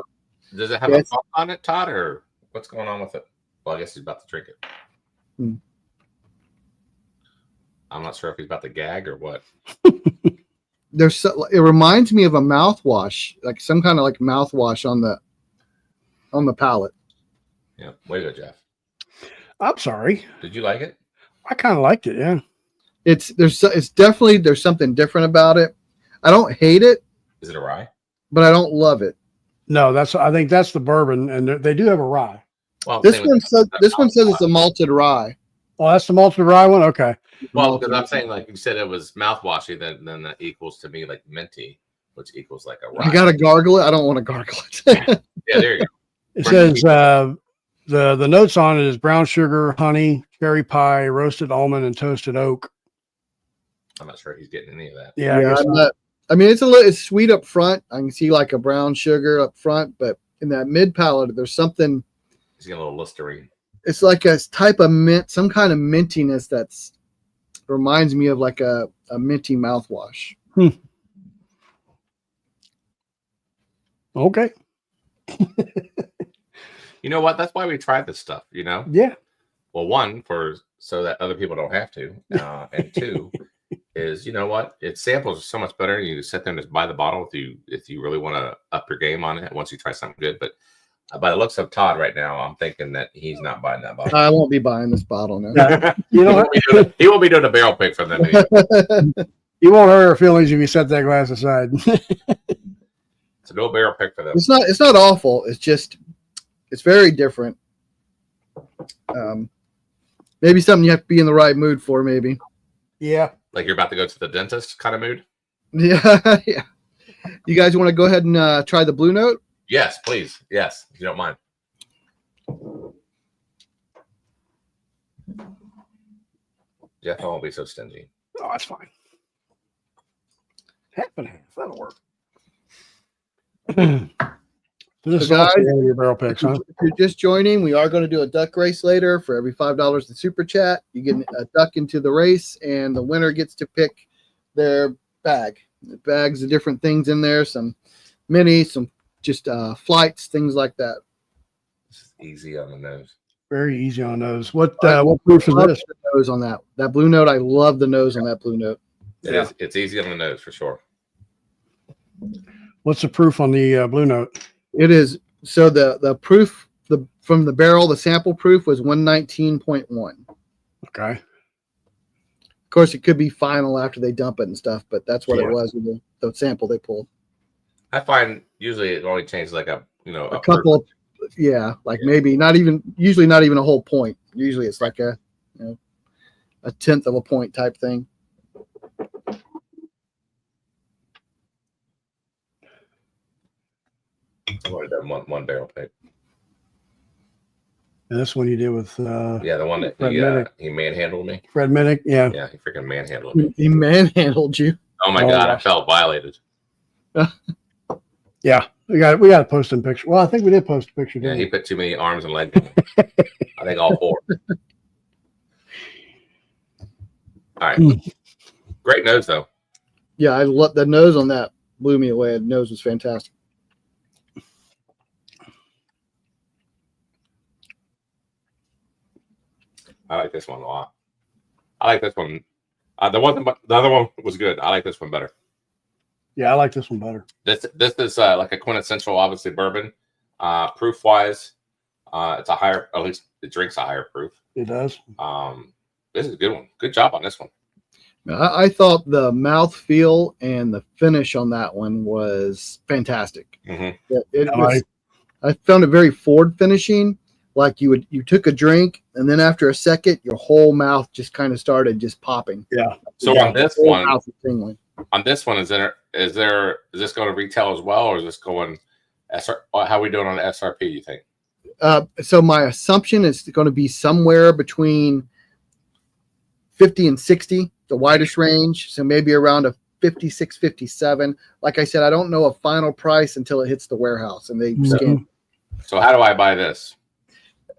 Speaker 2: Does it have a funk on it, Todd, or what's going on with it? Well, I guess he's about to drink it. I'm not sure if he's about to gag or what.
Speaker 1: It reminds me of a mouthwash, like some kind of like mouthwash on the palate.
Speaker 2: Yeah, way to go, Jeff.
Speaker 3: I'm sorry.
Speaker 2: Did you like it?
Speaker 3: I kind of liked it. Yeah.
Speaker 1: It's definitely there's something different about it. I don't hate it.
Speaker 2: Is it a rye?
Speaker 1: But I don't love it.
Speaker 3: No, I think that's the bourbon, and they do have a rye.
Speaker 2: Well,
Speaker 1: This one says it's a malted rye.
Speaker 3: Oh, that's the malted rye one. Okay.
Speaker 2: Well, because I'm saying, like you said, it was mouthwashy. Then that equals to me like minty, which equals like a rye.
Speaker 1: I gotta gargle it. I don't want to gargle it.
Speaker 2: Yeah, there you go.
Speaker 3: It says the notes on it is brown sugar, honey, cherry pie, roasted almond, and toasted oak.
Speaker 2: I'm not sure he's getting any of that.
Speaker 3: Yeah, I guess
Speaker 1: I'm
Speaker 3: not.
Speaker 1: not. I mean, it's sweet up front. I can see like a brown sugar up front, but in that mid palate, there's something.
Speaker 2: He's getting a little Listerine.
Speaker 1: It's like a type of mint, some kind of mintiness that's reminds me of like a minty mouthwash.
Speaker 3: Okay.
Speaker 2: You know what? That's why we tried this stuff, you know?
Speaker 3: Yeah.
Speaker 2: Well, one, so that other people don't have to. And two, is, you know what? It samples so much better. You sit there and just buy the bottle if you really want to up your game on it once you try something good. But by the looks of Todd right now, I'm thinking that he's not buying that bottle.
Speaker 1: I won't be buying this bottle now.
Speaker 3: You know,
Speaker 2: he won't be doing a barrel pick for them.
Speaker 3: you won't hurt our feelings if you set that glass aside.
Speaker 2: It's a no barrel pick for them.
Speaker 1: It's not awful. It's just it's very different. Maybe something you have to be in the right mood for. Maybe.
Speaker 3: Yeah.
Speaker 2: Like you're about to go to the dentist kind of mood.
Speaker 1: Yeah. Yeah. You guys want to go ahead and try the Blue Note?
Speaker 2: Yes, please. Yes, if you don't mind. Jeff, I won't be so stingy.
Speaker 3: Oh, that's fine. Half and half. That'll work. This is
Speaker 1: So guys,
Speaker 3: also one of your barrel picks, huh?
Speaker 1: If you're just joining, we are going to do a duck race later. For every $5 in super chat, you get a duck into the race, and the winner gets to pick their bag. The bags of different things in there, some minis, some just flights, things like that.
Speaker 2: This is easy on the nose.
Speaker 3: Very easy on those. What proof is
Speaker 1: Love
Speaker 3: this?
Speaker 1: the nose on that Blue Note. I love the nose on that Blue Note.
Speaker 2: It's easy on the nose for sure.
Speaker 3: What's the proof on the Blue Note?
Speaker 1: It is so the proof from the barrel, the sample proof was 119.1.
Speaker 3: Okay.
Speaker 1: Of course, it could be final after they dump it and stuff, but that's what
Speaker 3: Yeah.
Speaker 1: it was with the sample they pulled.
Speaker 2: I find usually it only changes like a
Speaker 1: couple of, maybe usually not even a whole point. Usually it's like a tenth of a point type thing.
Speaker 2: I've already done one barrel pick.
Speaker 3: And this one you did with
Speaker 2: Yeah, the one that
Speaker 3: Fred Minnick.
Speaker 2: he manhandled me.
Speaker 3: Fred Minnick. Yeah.
Speaker 2: Yeah, he freaking manhandled me.
Speaker 1: He manhandled you.
Speaker 2: Oh my
Speaker 3: Oh,
Speaker 2: god, I
Speaker 3: gosh.
Speaker 2: felt violated.
Speaker 3: Yeah. We got to post some picture. Well, I think we did post a picture.
Speaker 2: Yeah,
Speaker 3: Didn't
Speaker 2: he
Speaker 3: we?
Speaker 2: put too many arms and legs in me. I think all four. All right. Great nose though.
Speaker 1: Yeah, I love the nose on that. Blew me away. The nose was fantastic.
Speaker 2: I like this one a lot. I like this one. The other one was good. I like this one better.
Speaker 3: Yeah, I like this one better.
Speaker 2: This is like a quintessential, obviously bourbon. Proof wise, it's a higher. At least it drinks a higher proof.
Speaker 3: It does.
Speaker 2: This is a good one. Good job on this one.
Speaker 1: I thought the mouth feel and the finish on that one was fantastic.
Speaker 2: Mm-hmm.
Speaker 1: I found it very forward finishing. Like you took a drink and then after a second, your whole mouth just kind of started just popping.
Speaker 3: Yeah.
Speaker 2: So on this
Speaker 1: Whole
Speaker 2: one,
Speaker 1: mouth was tingling.
Speaker 2: is this going to retail as well, or is this going how are we doing on the SRP, you think?
Speaker 1: So my assumption is going to be somewhere between 50 and 60, the widest range. So maybe around a 56, 57. Like I said, I don't know a final price until it hits the warehouse and they scan.
Speaker 2: So how do I buy this?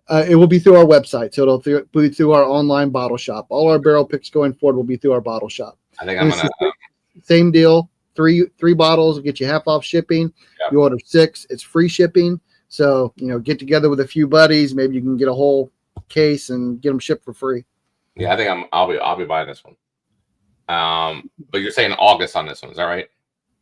Speaker 1: It will be through our website. So it'll be through our online bottle shop. All our barrel picks going forward will be through our bottle shop.
Speaker 2: I think I'm going to.
Speaker 1: Same deal. Three bottles will get you half off shipping.
Speaker 2: Yep.
Speaker 1: You order 6, it's free shipping. So, get together with a few buddies. Maybe you can get a whole case and get them shipped for free.
Speaker 2: Yeah, I think I'll be buying this one. But you're saying August on this one, is that right?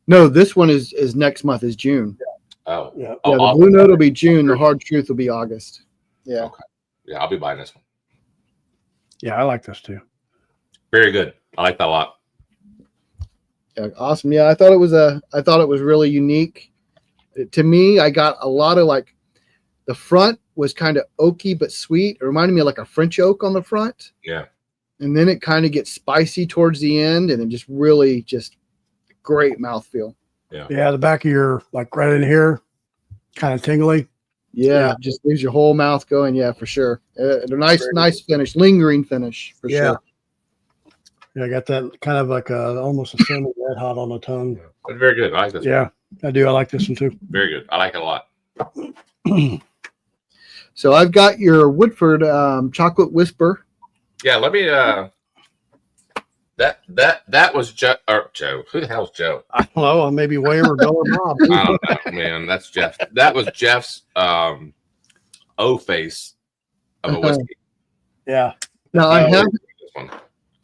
Speaker 1: No, this one is next month, is June.
Speaker 2: Oh,
Speaker 3: Yeah.
Speaker 2: Oh,
Speaker 1: The Blue Note will be June. The Hard Truth will be August. Yeah.
Speaker 2: Okay. Yeah, I'll be buying this one.
Speaker 3: Yeah, I like this too.
Speaker 2: Very good. I like that a lot.
Speaker 1: Yeah, awesome. Yeah, I thought it was really unique. To me, I got a lot of like the front was kind of oaky but sweet. It reminded me of like a French oak on the front.
Speaker 2: Yeah.
Speaker 1: And then it kind of gets spicy towards the end, and it just really just great mouthfeel.
Speaker 3: Yeah, the back of your, like right in here, kind of tingly.
Speaker 1: Yeah, just leaves your whole mouth going. Yeah, for sure. A nice finish, lingering finish for sure.
Speaker 3: Yeah, I got that kind of like almost a cinnamon red hot on the tongue.
Speaker 2: It's very good. I like this.
Speaker 3: Yeah, I do. I like this one too.
Speaker 2: Very good. I like it a lot.
Speaker 1: So I've got your Woodford Chocolate Whisper.
Speaker 2: Yeah, let me. That was Joe. Or Joe. Who the hell's Joe?
Speaker 3: I don't know. Maybe Wayne or Bill or Bob.
Speaker 2: I don't know, man. That's Jeff. That was Jeff's O face of a whiskey.
Speaker 3: Yeah.
Speaker 1: Now I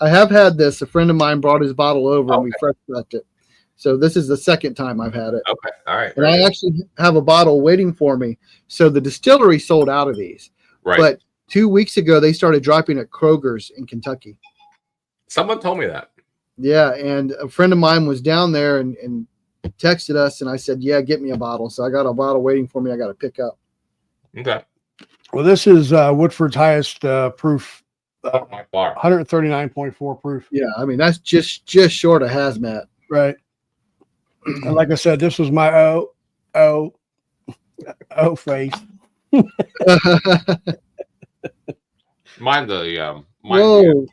Speaker 1: have had this. A friend of mine brought his bottle over and we fresh cracked it. So this is the second time I've had it.
Speaker 2: Okay, all right.
Speaker 1: And I actually have a bottle waiting for me. So the distillery sold out of these.
Speaker 2: Right.
Speaker 1: But 2 weeks ago they started dropping at Kroger's in Kentucky.
Speaker 2: Someone told me that.
Speaker 1: Yeah, and a friend of mine was down there and texted us, and I said, "Yeah, get me a bottle." So I got a bottle waiting for me. I got to pick up.
Speaker 2: Okay.
Speaker 3: Well, this is Woodford's highest proof.
Speaker 2: My bar.
Speaker 3: 139.4 proof.
Speaker 1: Yeah, I mean that's just short of hazmat.
Speaker 3: Right. And like I said, this was my O face.
Speaker 2: Mine the
Speaker 1: Whoa.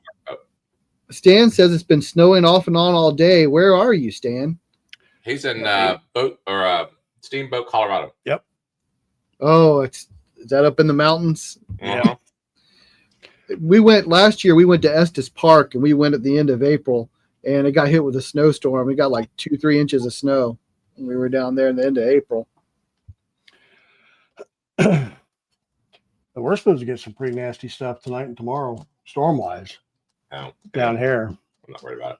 Speaker 1: Stan says it's been snowing off and on all day. Where are you, Stan?
Speaker 2: He's in Steamboat, Colorado.
Speaker 3: Yep.
Speaker 1: Oh, is that up in the mountains?
Speaker 2: Uh-huh.
Speaker 1: We went last year. We went to Estes Park, and we went at the end of April, and it got hit with a snowstorm. We got like 2-3 inches of snow, and we were down there in the end of April.
Speaker 3: We're supposed to get some pretty nasty stuff tonight and tomorrow, storm wise.
Speaker 2: Oh,
Speaker 3: down here.
Speaker 2: I'm not worried about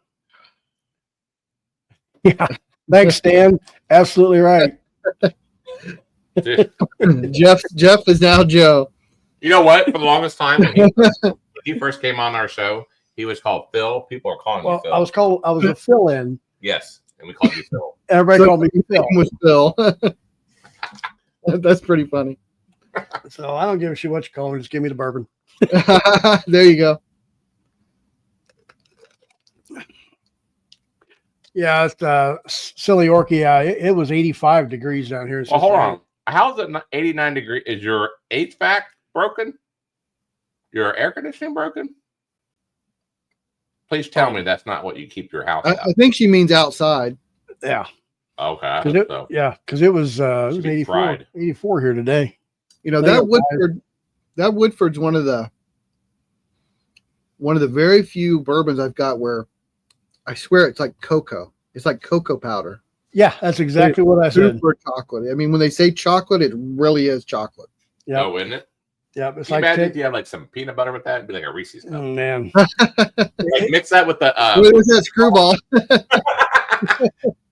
Speaker 3: it. Yeah. Thanks, Stan. Absolutely right.
Speaker 1: Jeff is now Joe.
Speaker 2: You know what? For the longest time, when he first came on our show, he was called Phil. People are calling me Phil.
Speaker 3: I was a fill-in.
Speaker 2: Yes, and we called you Phil.
Speaker 3: Everybody called me Phil.
Speaker 1: Was Phil. That's pretty funny.
Speaker 3: So I don't give a shit what you call me. Just give me the bourbon.
Speaker 1: There you go.
Speaker 3: Yeah, it's silly Yorkie. Yeah, it was 85 degrees down here.
Speaker 2: Well, hold on. How's it 89 degrees? Is your HVAC broken? Your air conditioning broken? Please tell me that's not what you keep your house at.
Speaker 1: I think she means outside.
Speaker 3: Yeah.
Speaker 2: Okay.
Speaker 3: Because it was 84 here today.
Speaker 1: You know, that Woodford's one of the very few bourbons I've got where I swear it's like cocoa. It's like cocoa powder.
Speaker 3: Yeah, that's exactly what I said.
Speaker 1: Super chocolate. I mean, when they say chocolate, it really is chocolate.
Speaker 2: Yeah. Oh, isn't it?
Speaker 3: Yeah,
Speaker 2: it's like imagine if you have like some peanut butter with that, it'd be like a Reese's cup.
Speaker 3: Oh man.
Speaker 2: Like mix that with the
Speaker 1: what was that screwball?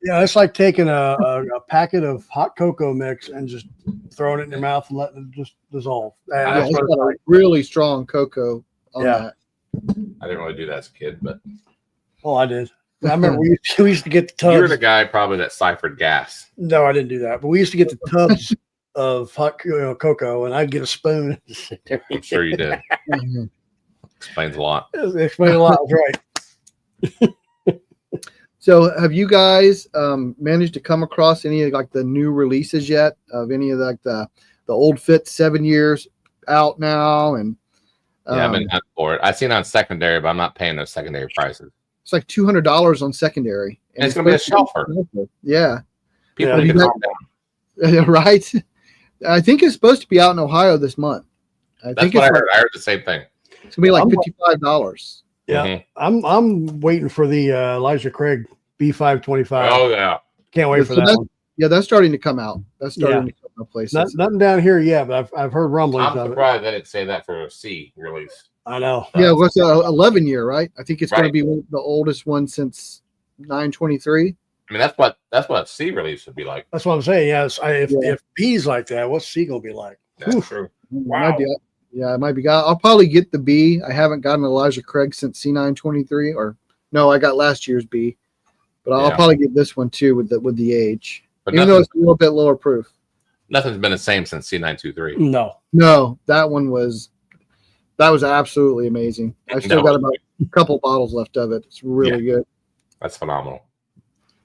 Speaker 3: Yeah, it's like taking a packet of hot cocoa mix and just throwing it in your mouth and letting it just dissolve.
Speaker 1: That's got a really strong cocoa on that.
Speaker 2: I didn't really do that as a kid, but
Speaker 3: I did. I remember we used to get the tubs.
Speaker 2: You're the guy probably that ciphered gas.
Speaker 3: No, I didn't do that. But we used to get the tubs of hot cocoa, and I'd get a spoon.
Speaker 2: I'm sure you did. Explains a lot.
Speaker 3: Explains a lot. That's right.
Speaker 1: So, have you guys managed to come across any of like the new releases yet? Of any of like the old fit 7 years out now? And
Speaker 2: yeah, I've been hunting for it. I've seen it on secondary, but I'm not paying those secondary prices.
Speaker 1: It's like $200 on secondary,
Speaker 2: and it's gonna be a shelfer.
Speaker 1: Yeah,
Speaker 2: people need to calm
Speaker 1: down. Right? I think it's supposed to be out in Ohio this month.
Speaker 2: That's what I heard. I heard the same thing.
Speaker 1: It's gonna be like $55.
Speaker 3: Yeah, I'm waiting for the Elijah Craig B525.
Speaker 2: Oh yeah,
Speaker 3: can't wait for that one.
Speaker 1: Yeah, that's starting to come out. That's starting to come out places.
Speaker 3: Nothing down here yet, but I've heard rumblings of it.
Speaker 2: I'm surprised they didn't say that for a C release.
Speaker 3: I know.
Speaker 1: Yeah, what's 11 year, right? I think it's going to be the oldest one since 923.
Speaker 2: I mean, that's what C release would be like.
Speaker 3: That's what I'm saying. Yes, if B's like that, what's C gonna be like?
Speaker 2: That's true.
Speaker 1: Wow. It might be. I'll probably get the B. I haven't gotten Elijah Craig since C923, or no, I got last year's B, but I'll probably get this one too with the age, but even though it's a little bit lower proof.
Speaker 2: Nothing's been the same since C923.
Speaker 3: No,
Speaker 1: that one was. That was absolutely amazing. I've still got about a couple bottles left of it. It's really good.
Speaker 2: That's phenomenal.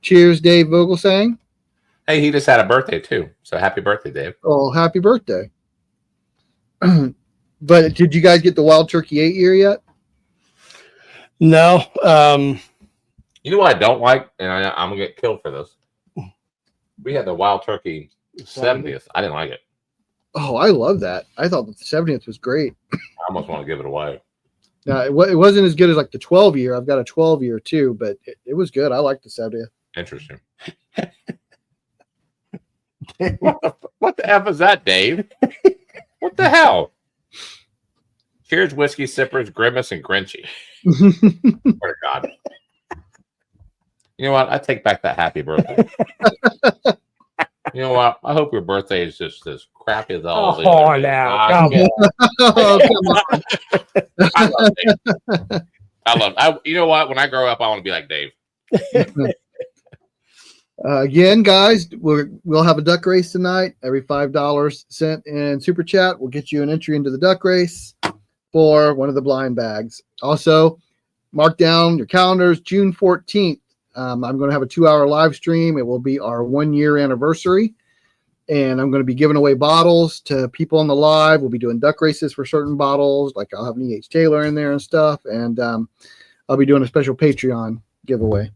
Speaker 1: Cheers, Dave Vogelsang.
Speaker 2: Hey, he just had a birthday too. So happy birthday, Dave.
Speaker 1: Oh, happy birthday. But did you guys get the Wild Turkey 8-year yet?
Speaker 3: No.
Speaker 2: You know what I don't like, and I'm gonna get killed for this. We had the Wild Turkey 70th. I didn't like it.
Speaker 1: Oh, I love that. I thought the 70th was great.
Speaker 2: I almost want to give it away.
Speaker 1: Now, it wasn't as good as like the 12-year. I've got a 12-year too, but it was good. I like the 70th.
Speaker 2: Interesting. What the F is that, Dave? What the hell? Cheers, whiskey sippers, grimace, and grinchy. Swear to God. You know what? I take back that happy birthday. You know what? I hope your birthday is just as crappy as all the other days.
Speaker 1: Oh, come on.
Speaker 2: I love Dave. You know what? When I grow up, I want to be like Dave.
Speaker 1: Again, guys, we'll have a duck race tonight. Every $5 sent in Super Chat will get you an entry into the duck race for one of the blind bags. Also, mark down your calendars, June 14th. I'm going to have a 2-hour live stream. It will be our 1-year anniversary. And I'm going to be giving away bottles to people on the live. We'll be doing duck races for certain bottles. Like I'll have an E.H. Taylor in there and stuff. And I'll be doing a special Patreon giveaway.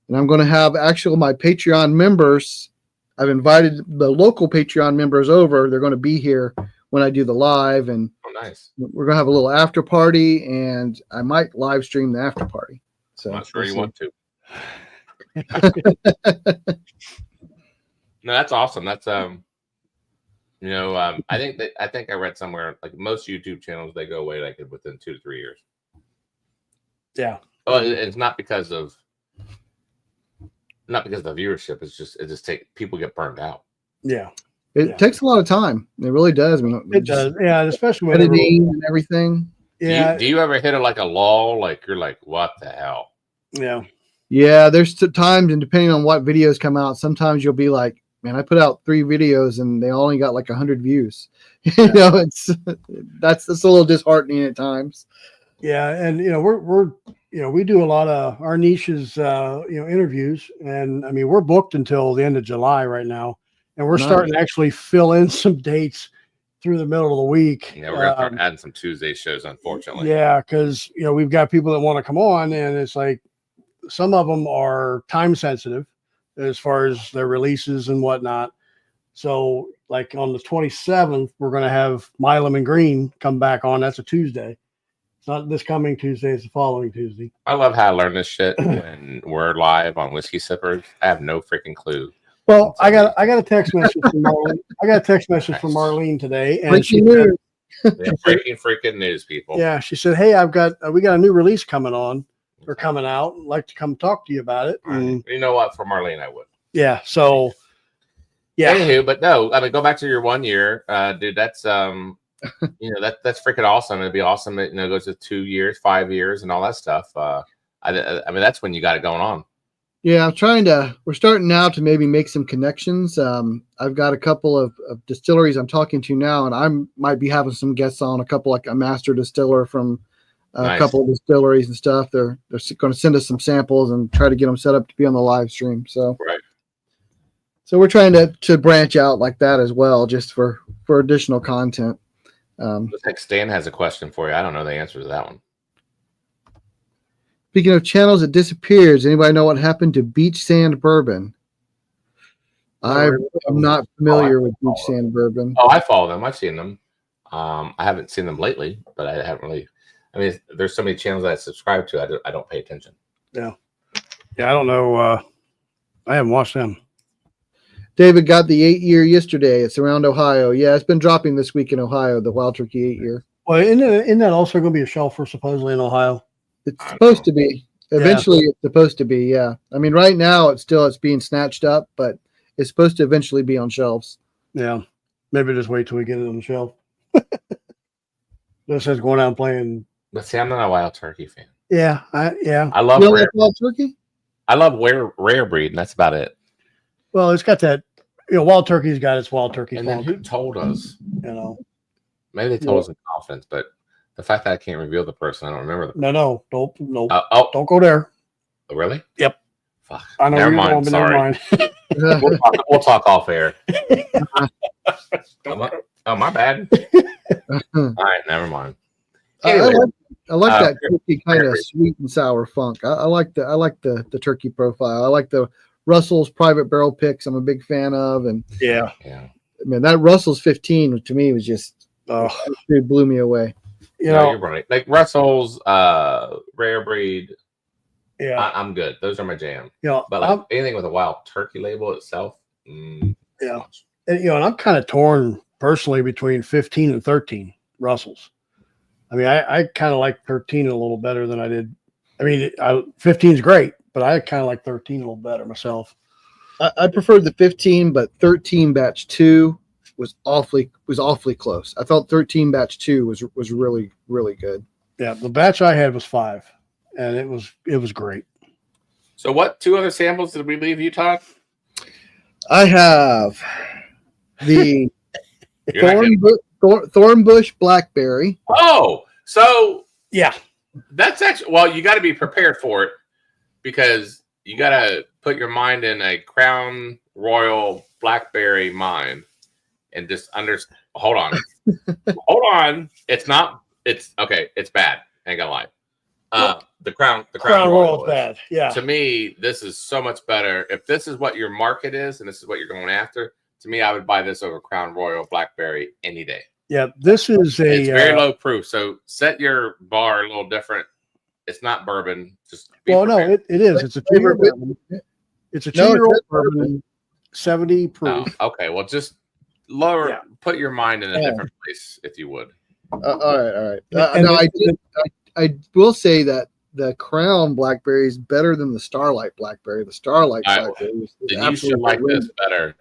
Speaker 1: And I'm going to have actually my Patreon members. I've invited the local Patreon members over. They're going to be here when I do the live. And
Speaker 2: nice.
Speaker 1: We're going to have a little after party. And I might live stream the after party. So
Speaker 2: I'm not sure you want to. No, that's awesome. That's I think I read somewhere like most YouTube channels they go away like within 2 to 3 years.
Speaker 3: Yeah.
Speaker 2: Well, it's not because of the viewership. It just people get burned out.
Speaker 3: Yeah.
Speaker 1: It takes a lot of time. It really does. I mean,
Speaker 3: it does. Yeah, especially when
Speaker 1: editing and everything.
Speaker 3: Yeah.
Speaker 2: Do you ever hit like a lull? Like you're like, what the hell?
Speaker 3: Yeah.
Speaker 1: Yeah, there's times, and depending on what videos come out, sometimes you'll be like, man, I put out 3 videos and they only got like 100 views. That's a little disheartening at times.
Speaker 3: Yeah, and we're we do a lot of our niches, interviews, and I mean we're booked until the end of July right now, and we're starting to actually fill in some dates through the middle of the week.
Speaker 2: Yeah, we're gonna start adding some Tuesday shows, unfortunately.
Speaker 3: Yeah, because we've got people that want to come on, and it's like some of them are time sensitive as far as their releases and whatnot. So, like on the 27th, we're going to have Milam and Green come back on. That's a Tuesday. It's not this coming Tuesday; it's the following Tuesday.
Speaker 2: I love how I learned this shit when we're live on Whiskey Sippers. I have no freaking clue.
Speaker 3: Well, I got a text message from Marlene. I got a text message from Marlene today, and
Speaker 1: Breaking news.
Speaker 2: Breaking freaking news, people.
Speaker 3: Yeah, she said, "Hey, we got a new release coming on or coming out. I'd like to come talk to you about it." And,
Speaker 2: you know what? For Marlene, I would.
Speaker 3: Yeah. So. Yeah.
Speaker 2: Anywho, but no, I mean, go back to your 1 year, dude. That's that's freaking awesome. It'd be awesome. It goes to 2 years, 5 years, and all that stuff. I mean, that's when you got it going on.
Speaker 1: Yeah, we're starting now to maybe make some connections. I've got a couple of distilleries I'm talking to now, and I might be having some guests on, a couple, like a master distiller from a couple of distilleries and stuff. They're going to send us some samples and try to get them set up to be on the live stream. So,
Speaker 2: right.
Speaker 1: So we're trying to branch out like that as well, just for additional content.
Speaker 2: Looks like Stan has a question for you. I don't know the answer to that one.
Speaker 1: Speaking of channels that disappears, anybody know what happened to Beach Sand Bourbon? I'm not familiar with Beach Sand Bourbon.
Speaker 2: Oh, I follow them. I've seen them. I haven't seen them lately, but I haven't really. I mean, there's so many channels that I subscribe to. I don't pay attention.
Speaker 3: Yeah. Yeah, I don't know. I haven't watched them.
Speaker 1: David got the 8-year yesterday. It's around Ohio. Yeah, it's been dropping this week in Ohio, the Wild Turkey 8-year.
Speaker 3: Well, isn't that also going to be a shelfer supposedly in Ohio?
Speaker 1: It's supposed to be. Eventually, it's supposed to be, yeah. I mean, right now, it's being snatched up, but it's supposed to eventually be on shelves.
Speaker 3: Yeah. Maybe just wait till we get it on the shelf. This is going out and playing.
Speaker 2: But see, I'm not a Wild Turkey fan.
Speaker 3: Yeah.
Speaker 2: I love
Speaker 1: like Wild Turkey?
Speaker 2: I love rare breed, and that's about it.
Speaker 3: Well, it's got that, Wild Turkey's got its Wild Turkey.
Speaker 2: And then who told us? Maybe they told us in confidence, but the fact that I can't reveal the person, I don't remember the person.
Speaker 3: No, don't
Speaker 2: Don't
Speaker 3: go there.
Speaker 2: Really?
Speaker 3: Yep.
Speaker 2: Fuck.
Speaker 3: I know
Speaker 2: Never
Speaker 3: you're
Speaker 2: mind.
Speaker 3: going, but
Speaker 2: Sorry.
Speaker 3: never mind.
Speaker 2: We'll talk off air. Oh, my bad. All right, never mind. Anyway,
Speaker 1: I like that turkey kind of
Speaker 2: Prairie.
Speaker 1: sweet and sour funk. I like the turkey profile. I like the Russell's private barrel picks. I'm a big fan of, and
Speaker 3: Yeah.
Speaker 1: man, that Russell's 15 to me was just it blew me away.
Speaker 3: You know,
Speaker 2: you're right. Like Russell's, rare breed.
Speaker 3: yeah.
Speaker 2: I'm good. Those are my jam.
Speaker 3: You know,
Speaker 2: But like anything with a wild turkey label itself,
Speaker 3: yeah. And, you know, and I'm kind of torn personally between 15 and 13 Russells. I mean, I kind of like 13 a little better than I did. I mean, 15 is great, but I kind of like 13 a little better myself.
Speaker 1: I preferred the 15, but 13 batch 2 was awfully close. I felt 13 batch 2 was really good.
Speaker 3: Yeah, the batch I had was 5, and it was great.
Speaker 2: So what 2 other samples did we leave you, Todd?
Speaker 1: I have the Thornbush Blackberry.
Speaker 2: Oh, so
Speaker 3: yeah,
Speaker 2: that's actually, well, you got to be prepared for it because you got to put your mind in a Crown Royal Blackberry mind and just hold on. It's okay. It's bad. Ain't gonna lie. The Crown
Speaker 3: Royal is bad. Yeah.
Speaker 2: To me, this is so much better. If this is what your market is and this is what you're going after, to me, I would buy this over Crown Royal Blackberry any day.
Speaker 3: Yeah, this is
Speaker 2: it's very low proof, so set your bar a little different. It's not bourbon. Just
Speaker 3: no, it is. It's a 2-year bourbon. It's a 2-year-old bourbon, 70 proof.
Speaker 2: Oh, okay, well, just lower. Yeah. Put your mind in a different place, if you would.
Speaker 1: All right. I will say that the Crown Blackberry is better than the Starlight Blackberry. The Starlight Blackberry is
Speaker 2: you should like this better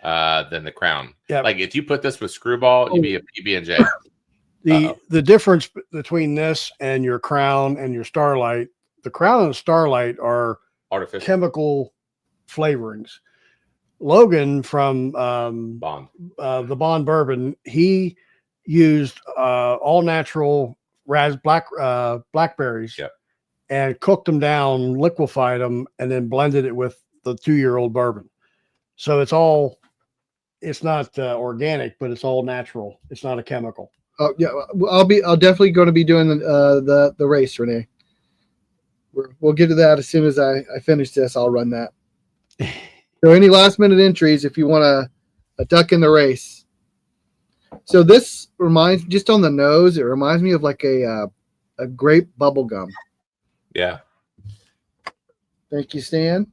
Speaker 2: than the Crown. Yeah. Like if you put this with Screwball, you'd be a PB&J.
Speaker 3: The difference between this and your Crown and your Starlight, the Crown and Starlight are
Speaker 2: artificial
Speaker 3: chemical flavorings. Logan from
Speaker 2: Bond,
Speaker 3: the Bond bourbon, he used all natural blackberries, and cooked them down, liquefied them, and then blended it with the 2-year-old bourbon. So it's not organic, but it's all natural. It's not a chemical.
Speaker 1: Oh yeah, I'll definitely going to be doing the race, Renee. We'll get to that as soon as I finish this. I'll run that. So any last minute entries, if you want a duck in the race. So this reminds, just on the nose, it reminds me of like a grape bubble gum.
Speaker 2: Yeah.
Speaker 1: Thank you, Stan.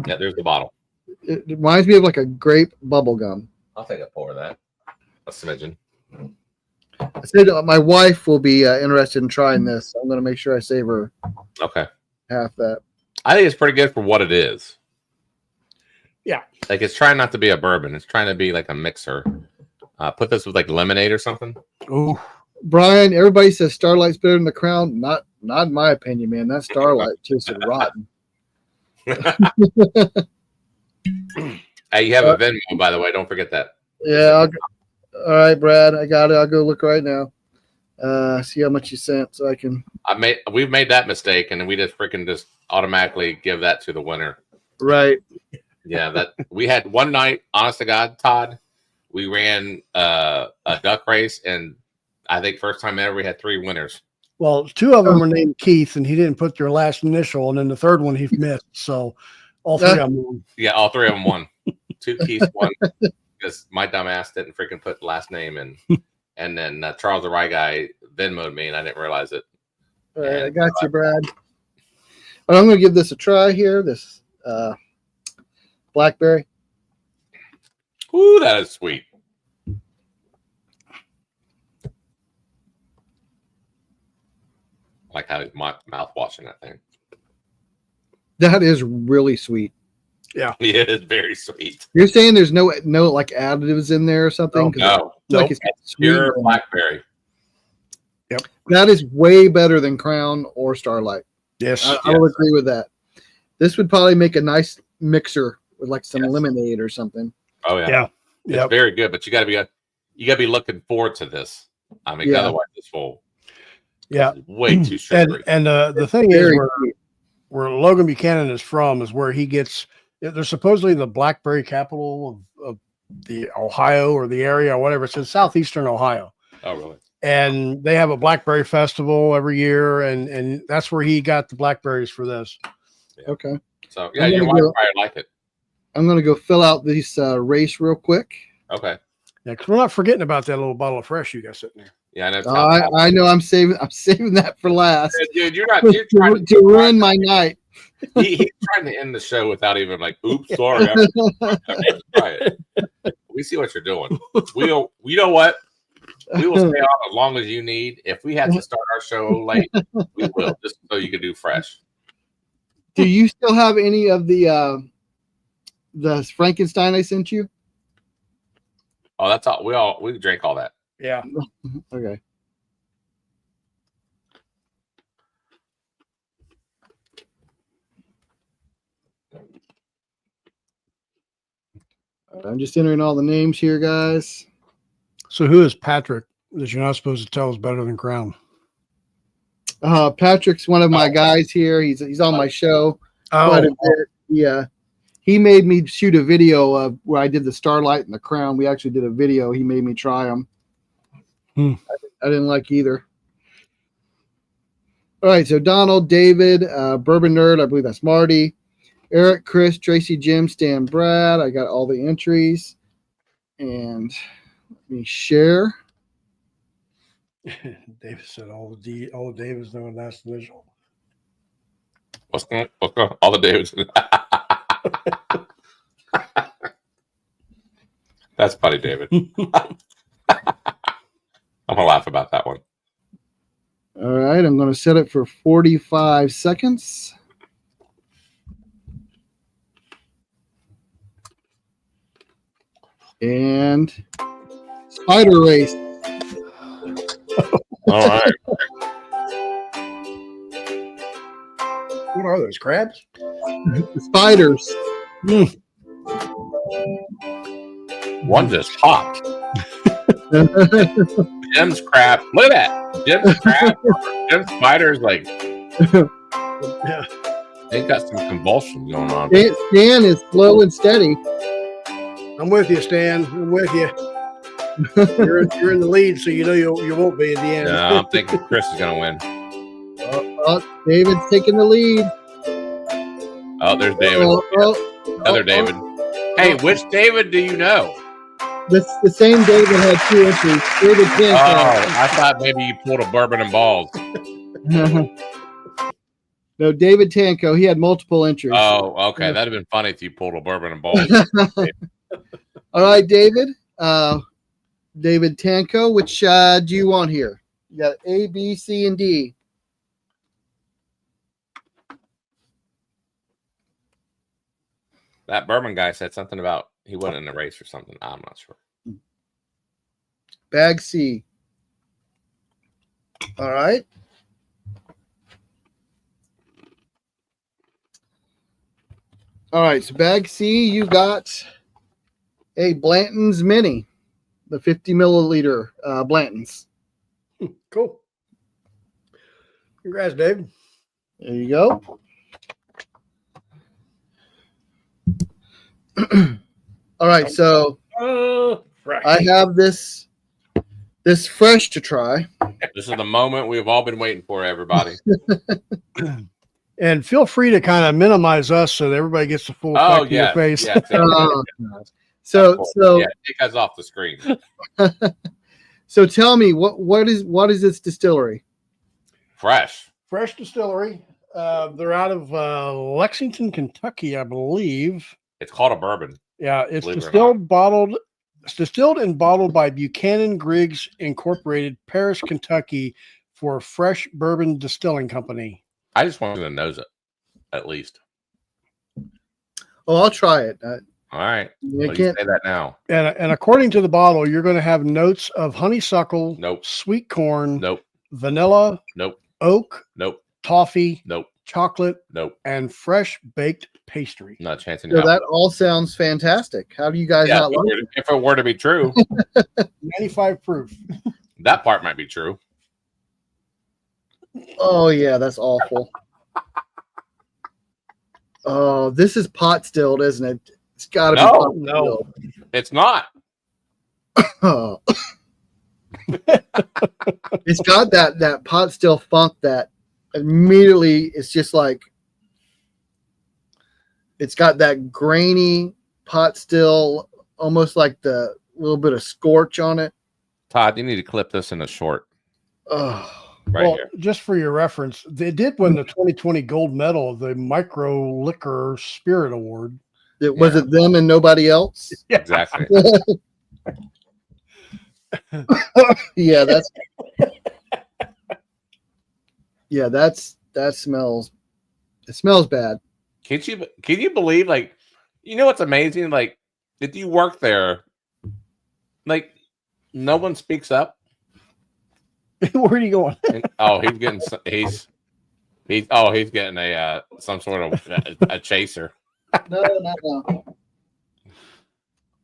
Speaker 2: Yeah, there's the bottle.
Speaker 1: It reminds me of like a grape bubble gum.
Speaker 2: I'll take a pour of that. A smidgen.
Speaker 1: I said my wife will be interested in trying this. So I'm going to make sure I save her half that.
Speaker 2: I think it's pretty good for what it is.
Speaker 3: Yeah.
Speaker 2: Like it's trying not to be a bourbon. It's trying to be like a mixer. Put this with like lemonade or something.
Speaker 3: Oh,
Speaker 1: Brian, everybody says Starlight's better than the Crown. Not in my opinion, man. That Starlight just rotten.
Speaker 2: Hey, you have a Venmo, by the way. Don't forget that.
Speaker 1: Yeah. All right, Brad. I got it. I'll go look right now. See how much you sent, so I can.
Speaker 2: We've made that mistake, and we just automatically give that to the winner.
Speaker 1: Right.
Speaker 2: Yeah, that we had one night. Honest to God, Todd, we ran a duck race, and I think first time ever we had 3 winners.
Speaker 3: Well, 2 of them were named Keith, and he didn't put their last initial, and then the third one he missed. So all 3 of them won.
Speaker 2: Yeah, all 3 of them won. 2 Keiths won because my dumb ass didn't freaking put the last name in. And then Charles the Rye guy Venmo'd me, and I didn't realize it.
Speaker 1: All right, I got you, Brad. But I'm going to give this a try here. This blackberry.
Speaker 2: Ooh, that is sweet. I like how his mouth washing that thing.
Speaker 1: That is really sweet.
Speaker 3: Yeah,
Speaker 2: it is very sweet.
Speaker 1: You're saying there's no like additives in there or something?
Speaker 2: No,
Speaker 1: like it's
Speaker 2: pure blackberry.
Speaker 3: Yep,
Speaker 1: that is way better than Crown or Starlight.
Speaker 3: Yes,
Speaker 1: I will agree with that. This would probably make a nice mixer with like some lemonade or something.
Speaker 2: Oh yeah, it's very good. But you got to be looking forward to this. I mean, otherwise it's full.
Speaker 3: Yeah,
Speaker 2: it's way too sugary.
Speaker 3: And the thing is, where Logan Buchanan is from is where he gets. They're supposedly the blackberry capital of the Ohio or the area or whatever. It's in southeastern Ohio.
Speaker 2: Oh, really?
Speaker 3: And they have a blackberry festival every year, and that's where he got the blackberries for this.
Speaker 2: Yeah.
Speaker 1: Okay.
Speaker 2: So yeah, your wife probably like it.
Speaker 1: I'm gonna go fill out this race real quick.
Speaker 2: Okay.
Speaker 3: Yeah, because we're not forgetting about that little bottle of fresh you got sitting there.
Speaker 2: Yeah, I know.
Speaker 1: I know. I'm saving that for last.
Speaker 2: Dude, you're trying
Speaker 1: to ruin my night.
Speaker 2: He's trying to end the show without even like, oops, sorry. Try it. We see what you're doing. You know what? We will stay on as long as you need. If we have to start our show late, we will, just so you can do fresh.
Speaker 1: Do you still have any of the Frankenstein I sent you?
Speaker 2: Oh, that's all. We drank all that.
Speaker 3: Yeah.
Speaker 1: Okay. I'm just entering all the names here, guys.
Speaker 3: So who is Patrick that you're not supposed to tell is better than Crown?
Speaker 1: Patrick's one of my guys here. He's on my show quite a bit. Yeah. He made me shoot a video of where I did the Starlight and the Crown. We actually did a video. He made me try them. I didn't like either. All right. So Donald, David, Bourbon Nerd. I believe that's Marty. Eric, Chris, Tracy, Jim, Stan, Brad. I got all the entries. And let me share.
Speaker 3: David said all David's knowing last initial.
Speaker 2: What's going on? All the Davids. That's funny, David. I'm gonna laugh about that one.
Speaker 1: All right, I'm going to set it for 45 seconds. And spider race.
Speaker 2: All right.
Speaker 3: What are those, crabs?
Speaker 1: The spiders.
Speaker 2: One just popped. Jim's crap. Look at that. Jim's crap. Jim's spider's like.
Speaker 3: Yeah.
Speaker 2: They got some convulsions going on.
Speaker 1: Stan is slow and steady.
Speaker 3: I'm with you, Stan. I'm with you. You're in the lead, so you know you won't be at the end.
Speaker 2: No, I'm thinking Chris is gonna win.
Speaker 1: David's taking the lead.
Speaker 2: Oh, there's David. Other David. Hey, which David do you know?
Speaker 1: The same David had 2 entries. David Tanko.
Speaker 2: I thought maybe you pulled a Bourbon N Ballz.
Speaker 1: No, David Tanko. He had multiple entries.
Speaker 2: Oh, okay. That'd have been funny if you pulled a Bourbon N Ballz.
Speaker 1: All right, David. David Tanko. Which do you want here? You got A, B, C, and D.
Speaker 2: That bourbon guy said something about he wasn't in the race or something. I'm not sure.
Speaker 1: Bag C. All right. All right. So bag C, you got a Blanton's Mini, the 50 milliliter Blanton's.
Speaker 3: Cool. Congrats, Dave.
Speaker 1: There you go. All right, so I have this fresh to try.
Speaker 2: This is the moment we've all been waiting for, everybody.
Speaker 3: And feel free to kind of minimize us so that everybody gets the full effect of your face.
Speaker 2: Yeah,
Speaker 1: so
Speaker 2: take us off the screen.
Speaker 1: So tell me what is this distillery?
Speaker 2: Fresh
Speaker 3: Distillery. They're out of Lexington, Kentucky, I believe.
Speaker 2: It's called a bourbon.
Speaker 3: Yeah, it's distilled and bottled by Buchanan Griggs Incorporated, Paris, Kentucky, for Fresh Bourbon Distilling Company.
Speaker 2: I just wanted to nose it, at least.
Speaker 1: Oh, I'll try it.
Speaker 2: All right.
Speaker 1: I can't
Speaker 2: say that now.
Speaker 3: And according to the bottle, you're going to have notes of honeysuckle,
Speaker 2: nope,
Speaker 3: sweet corn,
Speaker 2: nope,
Speaker 3: vanilla,
Speaker 2: nope,
Speaker 3: oak,
Speaker 2: nope,
Speaker 3: toffee,
Speaker 2: nope,
Speaker 3: chocolate,
Speaker 2: nope,
Speaker 3: and fresh baked pastry.
Speaker 2: Not a chance in
Speaker 1: hell. So that all sounds fantastic. How do you guys not like it?
Speaker 2: If it were to be true.
Speaker 3: 95 proof.
Speaker 2: That part might be true.
Speaker 1: Oh yeah, that's awful. Oh, this is pot stilled, isn't it? It's got to be
Speaker 2: No,
Speaker 1: pot
Speaker 3: no.
Speaker 1: stilled.
Speaker 2: It's not.
Speaker 1: Oh. It's got that pot still funk that immediately it's just like it's got that grainy pot still, almost like the little bit of scorch on it.
Speaker 2: Todd, you need to clip this in a short
Speaker 1: Oh,
Speaker 2: right
Speaker 3: Well,
Speaker 2: here.
Speaker 3: just for your reference, they did win the 2020 gold medal of the Micro Liquor Spirit Award.
Speaker 1: was it them and nobody else?
Speaker 2: Exactly.
Speaker 1: Yeah, that smells. It smells bad.
Speaker 2: Can you believe, like, you know what's amazing? Like, if you work there, like, no one speaks up.
Speaker 3: Where are you going?
Speaker 2: And, he's getting a some sort of a chaser.
Speaker 1: No.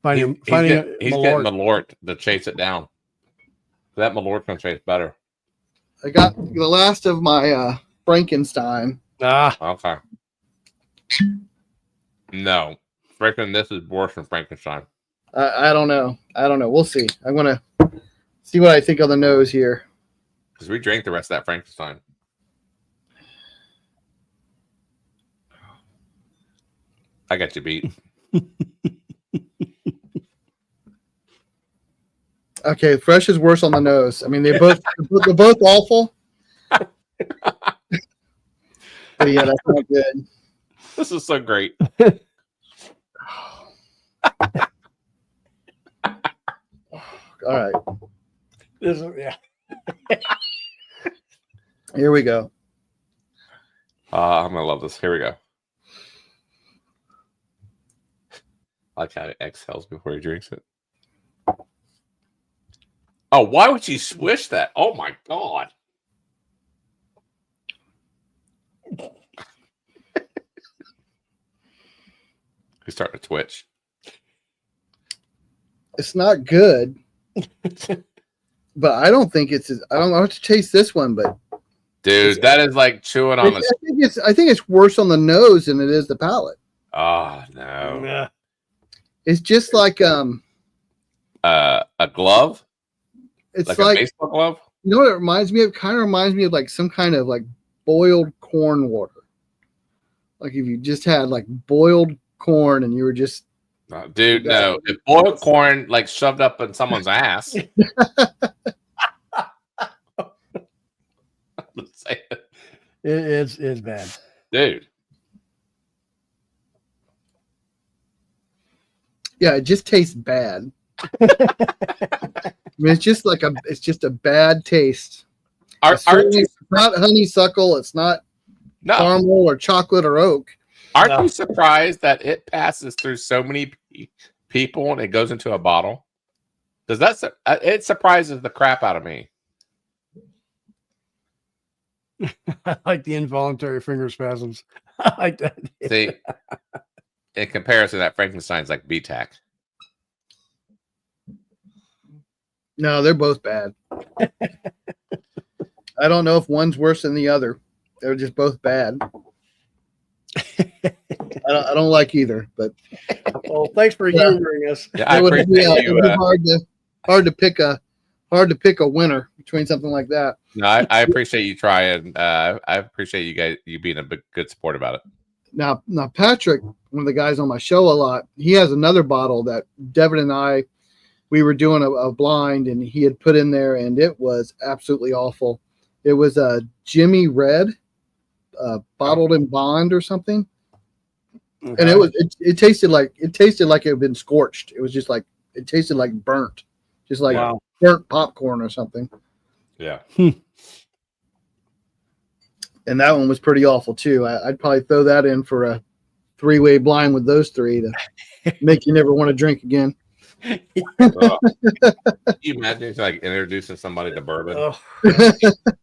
Speaker 3: Finding
Speaker 2: He's getting
Speaker 3: Malort.
Speaker 2: Malort to chase it down. That Malort can taste better.
Speaker 1: I got the last of my Frankenstein.
Speaker 2: Okay. No, freaking, this is worse than Frankenstein.
Speaker 1: I don't know. We'll see. I'm gonna see what I think on the nose here.
Speaker 2: Because we drank the rest of that Frankenstein. I got you beat.
Speaker 1: Okay, fresh is worse on the nose. I mean, they're both awful. But yeah, that's not good.
Speaker 2: This is so great.
Speaker 1: All right,
Speaker 3: Yeah.
Speaker 1: here we go.
Speaker 2: I'm gonna love this. Here we go. I like how it exhales before he drinks it. Oh, why would you swish that? Oh my god. He's starting to twitch.
Speaker 1: It's not good, but I don't think it's. I don't know how to taste this one, but
Speaker 2: Dude, that is like chewing on a.
Speaker 1: I think it's worse on the nose than it is the palate.
Speaker 2: Oh no.
Speaker 3: Yeah.
Speaker 1: It's just like
Speaker 2: A glove?
Speaker 1: it's
Speaker 2: Like
Speaker 1: like
Speaker 2: a baseball glove?
Speaker 1: you know what it reminds me of? Kind of reminds me of like some kind of like boiled corn water. Like if you just had like boiled corn and you were just
Speaker 2: No, dude, no. If boiled corn like shoved up in someone's ass. Let's say it.
Speaker 3: It's bad.
Speaker 2: Dude.
Speaker 1: yeah, it just tastes bad. I mean, it's just a bad taste. It's not honeysuckle. It's not caramel or chocolate or oak.
Speaker 2: Aren't you surprised that it passes through so many people and it goes into a bottle? Does it surprises the crap out of me.
Speaker 3: I like the involuntary finger spasms. I like that.
Speaker 2: See, in comparison, that Frankenstein's like B-Tac.
Speaker 1: No, they're both bad. I don't know if one's worse than the other. They're just both bad. I don't like either, but
Speaker 3: Well, thanks for humoring us.
Speaker 2: Yeah, I
Speaker 1: it would
Speaker 2: appreciate
Speaker 1: be
Speaker 2: you.
Speaker 1: hard to pick a winner between something like that.
Speaker 2: No, I appreciate you trying. I appreciate you being a good support about it.
Speaker 1: Now Patrick, one of the guys on my show a lot, he has another bottle that Devin and I, we were doing a blind and he had put in there and it was absolutely awful. It was a Jimmy Red, bottled in bond or something.
Speaker 3: Okay.
Speaker 1: And it tasted like it had been scorched. It was just like, it tasted like burnt, just like burnt popcorn or something.
Speaker 2: Yeah.
Speaker 1: And that one was pretty awful too. I'd probably throw that in for a 3-way blind with those three to make you never want to drink again.
Speaker 2: Can you imagine like introducing somebody to bourbon,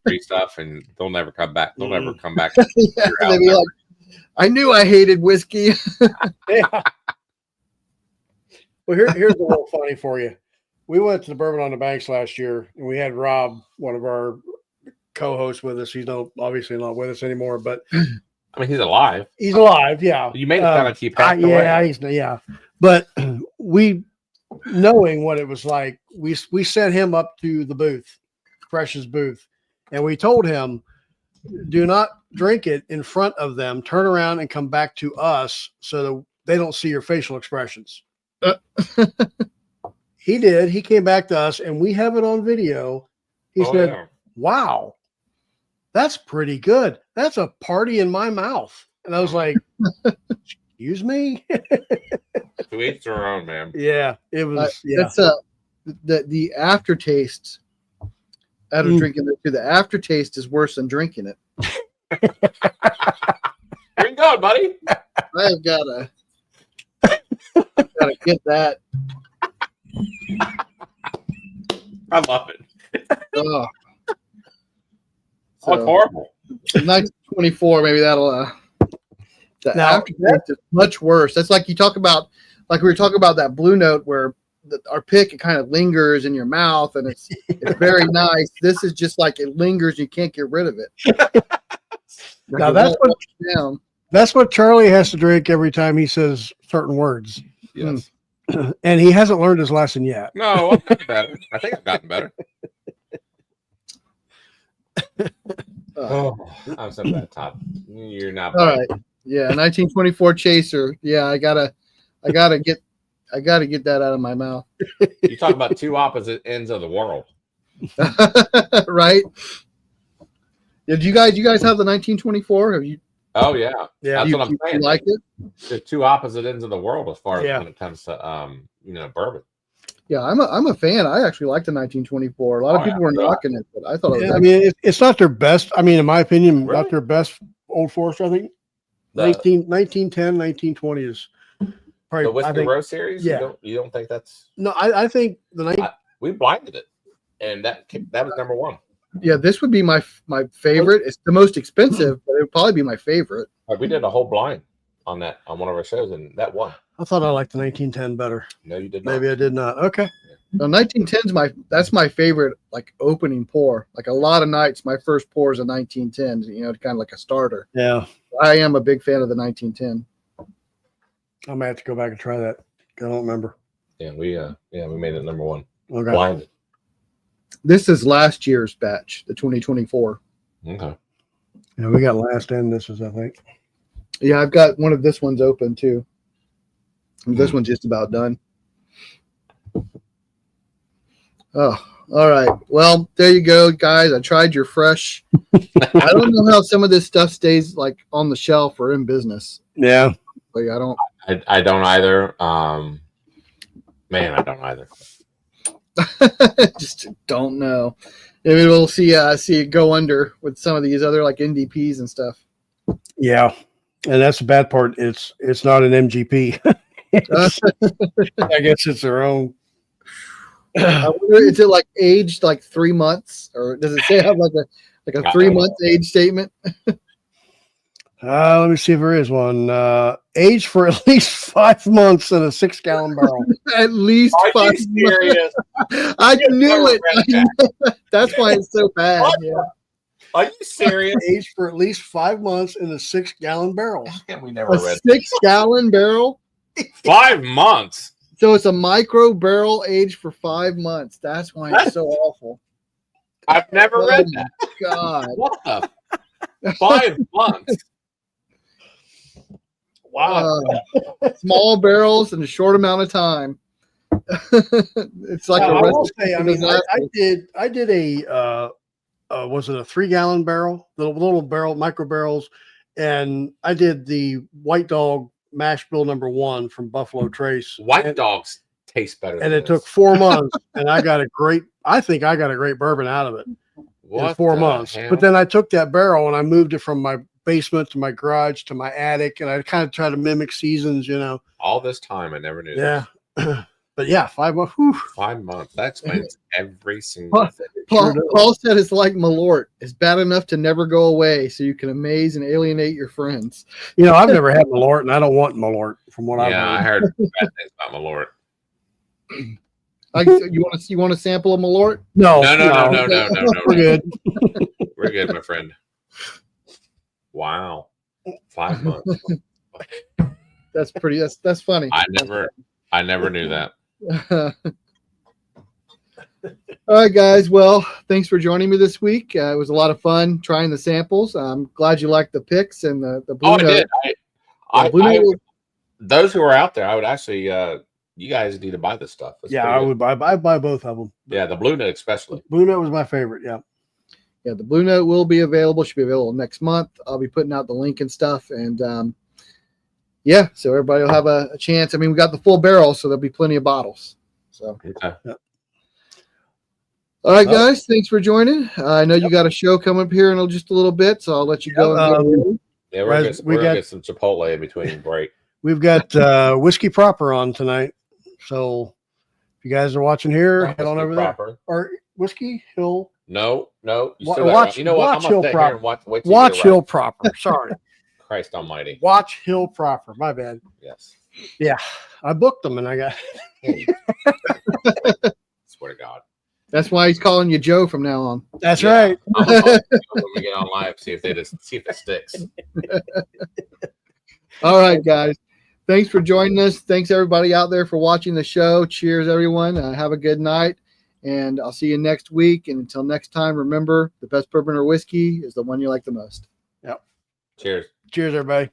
Speaker 2: free stuff, and they'll never come back. They'll never come back.
Speaker 1: Yeah, they'd be like, I knew I hated whiskey.
Speaker 3: Yeah. Well, here's a little funny for you. We went to the Bourbon on the Banks last year, and we had Rob, one of our co-hosts, with us. He's obviously not with us anymore, but
Speaker 2: I mean, he's alive.
Speaker 3: He's alive. Yeah.
Speaker 2: You made it sound like he passed away.
Speaker 3: Yeah. But we, knowing what it was like, we sent him up to the booth, Fresh's booth, and we told him, do not drink it in front of them. Turn around and come back to us so that they don't see your facial expressions. He did. He came back to us, and we have it on video. He said, wow, that's pretty good. That's a party in my mouth. And I was like, excuse me?
Speaker 2: To each their own, man.
Speaker 3: Yeah, it was.
Speaker 1: That's the aftertaste out of drinking it too. The aftertaste is worse than drinking it.
Speaker 2: Here you go, buddy.
Speaker 1: I've gotta get that.
Speaker 2: I love it.
Speaker 1: Oh,
Speaker 2: It's horrible.
Speaker 1: 1924, maybe that'll. The
Speaker 3: Now,
Speaker 1: aftertaste is much worse. That's like you talk about, like we were talking about that Blue Note where our pick, it kind of lingers in your mouth and it's very nice. This is just like it lingers. You can't get rid of it.
Speaker 3: Now that's what Charlie has to drink every time he says certain words.
Speaker 2: Yes.
Speaker 3: And he hasn't learned his lesson yet.
Speaker 2: No, I've gotten better. I think I've gotten better. I'm so bad, Todd. You're not.
Speaker 1: All right. Yeah, 1924 Chaser. Yeah, I gotta get that out of my mouth.
Speaker 2: You talk about two opposite ends of the world.
Speaker 1: Right? Did you guys have the 1924? Have you?
Speaker 2: Oh yeah,
Speaker 3: Yeah.
Speaker 2: that's what I'm saying.
Speaker 1: You like it?
Speaker 2: The two opposite ends of the world as far as when it comes to bourbon.
Speaker 1: Yeah, I'm a fan. I actually like the 1924. A lot of people were knocking it, but I thought it was.
Speaker 3: I mean, it's not their best. I mean, in my opinion, not their best Old Forester. I think 1910, 1920 is probably
Speaker 2: the Whiskey Row series.
Speaker 3: Yeah.
Speaker 2: You don't think that's?
Speaker 3: No, I think
Speaker 2: we blinded it, and that was number one.
Speaker 1: Yeah, this would be my favorite. It's the most expensive, but it would probably be my favorite.
Speaker 2: We did a whole blind on that on one of our shows, and that won.
Speaker 3: I thought I liked the 1910 better.
Speaker 2: No, you did not.
Speaker 3: Maybe I did not. Okay.
Speaker 1: The 1910's that's my favorite, like opening pour. Like a lot of nights, my first pour is a 1910. You know, kind of like a starter.
Speaker 3: Yeah.
Speaker 1: I am a big fan of the 1910.
Speaker 3: I might have to go back and try that. I don't remember.
Speaker 2: Yeah, we made it number one.
Speaker 3: Okay.
Speaker 2: Blinded.
Speaker 1: This is last year's batch, the 2024.
Speaker 2: Okay.
Speaker 3: Yeah, we got last end. This is, I think.
Speaker 1: Yeah, I've got one of this one's open too. And this one's just about done. Oh, all right. Well, there you go, guys. I tried your fresh. I don't know how some of this stuff stays like on the shelf or in business.
Speaker 3: Yeah.
Speaker 1: Like I don't
Speaker 2: either. Man, I don't either.
Speaker 1: just don't know. Maybe we'll see it go under with some of these other like NDPs and stuff.
Speaker 3: Yeah. And that's the bad part. It's not an MGP. I guess it's their own.
Speaker 1: I wonder, is it like aged like 3 months, or does it say have like a 3 month age statement?
Speaker 3: Let me see if there is one. Aged for at least 5 months in a 6 gallon barrel.
Speaker 1: At least 5
Speaker 2: serious?
Speaker 1: months. I knew it. That's why it's so bad. Yeah.
Speaker 2: Are you serious?
Speaker 3: Aged for at least 5 months in a 6 gallon barrel.
Speaker 2: We never
Speaker 1: A
Speaker 2: read
Speaker 1: 6 gallon barrel.
Speaker 2: 5 months.
Speaker 1: So it's a micro barrel aged for 5 months. That's why it's so awful.
Speaker 2: I've never read that.
Speaker 1: God.
Speaker 2: What the? 5 months. Wow.
Speaker 1: Small barrels in a short amount of time. It's like
Speaker 3: I
Speaker 1: a
Speaker 3: will
Speaker 1: recipe
Speaker 3: say, I mean, I did a was it a 3 gallon barrel, the little barrel, micro barrels, and I did the White Dog mash bill #1 from Buffalo Trace.
Speaker 2: White Dogs taste better.
Speaker 3: And it took 4 months, and I think I got a great bourbon out of it in 4 months.
Speaker 2: Hell?
Speaker 3: But then I took that barrel and I moved it from my basement to my garage to my attic, and I kind of tried to mimic seasons, you know.
Speaker 2: All this time, I never knew.
Speaker 3: Yeah. But yeah, 5 months. Whew.
Speaker 2: 5 months. That explains every single thing.
Speaker 1: Paul said it's like Malort. It's bad enough to never go away, so you can amaze and alienate your friends.
Speaker 3: You know, I've never had Malort, and I don't want Malort from what I've
Speaker 2: I heard bad things about Malort.
Speaker 1: You want to sample a Malort?
Speaker 3: No.
Speaker 2: No.
Speaker 3: We're good.
Speaker 2: We're good, my friend. Wow. 5 months.
Speaker 1: That's pretty. That's funny.
Speaker 2: I never knew that.
Speaker 1: All right, guys. Well, thanks for joining me this week. It was a lot of fun trying the samples. I'm glad you liked the picks and the blue note.
Speaker 2: I did.
Speaker 1: Blue note
Speaker 2: those who are out there, I would actually, you guys need to buy this stuff. It's
Speaker 3: Yeah,
Speaker 2: pretty
Speaker 3: I
Speaker 2: good.
Speaker 3: would buy. I'd buy both of them.
Speaker 2: Yeah, the blue note especially.
Speaker 3: Blue Note was my favorite. Yeah.
Speaker 1: Yeah, the blue note will be available. Should be available next month. I'll be putting out the link and stuff. And yeah, so everybody will have a chance. I mean, we got the full barrel, so there'll be plenty of bottles. So.
Speaker 2: Okay.
Speaker 1: All right, guys. Thanks for joining. I know you got a show coming up here in just a little bit, so I'll let you go. And
Speaker 2: Yeah, we're gonna get some Chipotle in between break.
Speaker 3: We've got Whiskey Proper on tonight. So if you guys are watching here, head on over there. Or Whiskey Hill.
Speaker 2: No. You
Speaker 3: Wa-
Speaker 2: still got
Speaker 3: watch-
Speaker 2: you know what?
Speaker 3: watch
Speaker 2: I'm gonna
Speaker 3: Hill
Speaker 2: stay
Speaker 3: Proper.
Speaker 2: here and wait till you
Speaker 3: Watch
Speaker 2: get it
Speaker 3: Hill
Speaker 2: right.
Speaker 3: Proper. Sorry.
Speaker 2: Christ Almighty.
Speaker 3: Watch Hill Proper. My bad.
Speaker 2: Yes.
Speaker 3: Yeah. I booked them and I got
Speaker 2: Swear to God.
Speaker 1: that's why he's calling you Joe from now on.
Speaker 3: That's
Speaker 2: Yeah.
Speaker 3: right.
Speaker 2: I'm gonna call you when we get on live, see if it sticks.
Speaker 1: All right, guys. Thanks for joining us. Thanks everybody out there for watching the show. Cheers, everyone. Have a good night, and I'll see you next week. And until next time, remember, the best bourbon or whiskey is the one you like the most.
Speaker 3: Yep.
Speaker 2: Cheers.
Speaker 3: Cheers, everybody.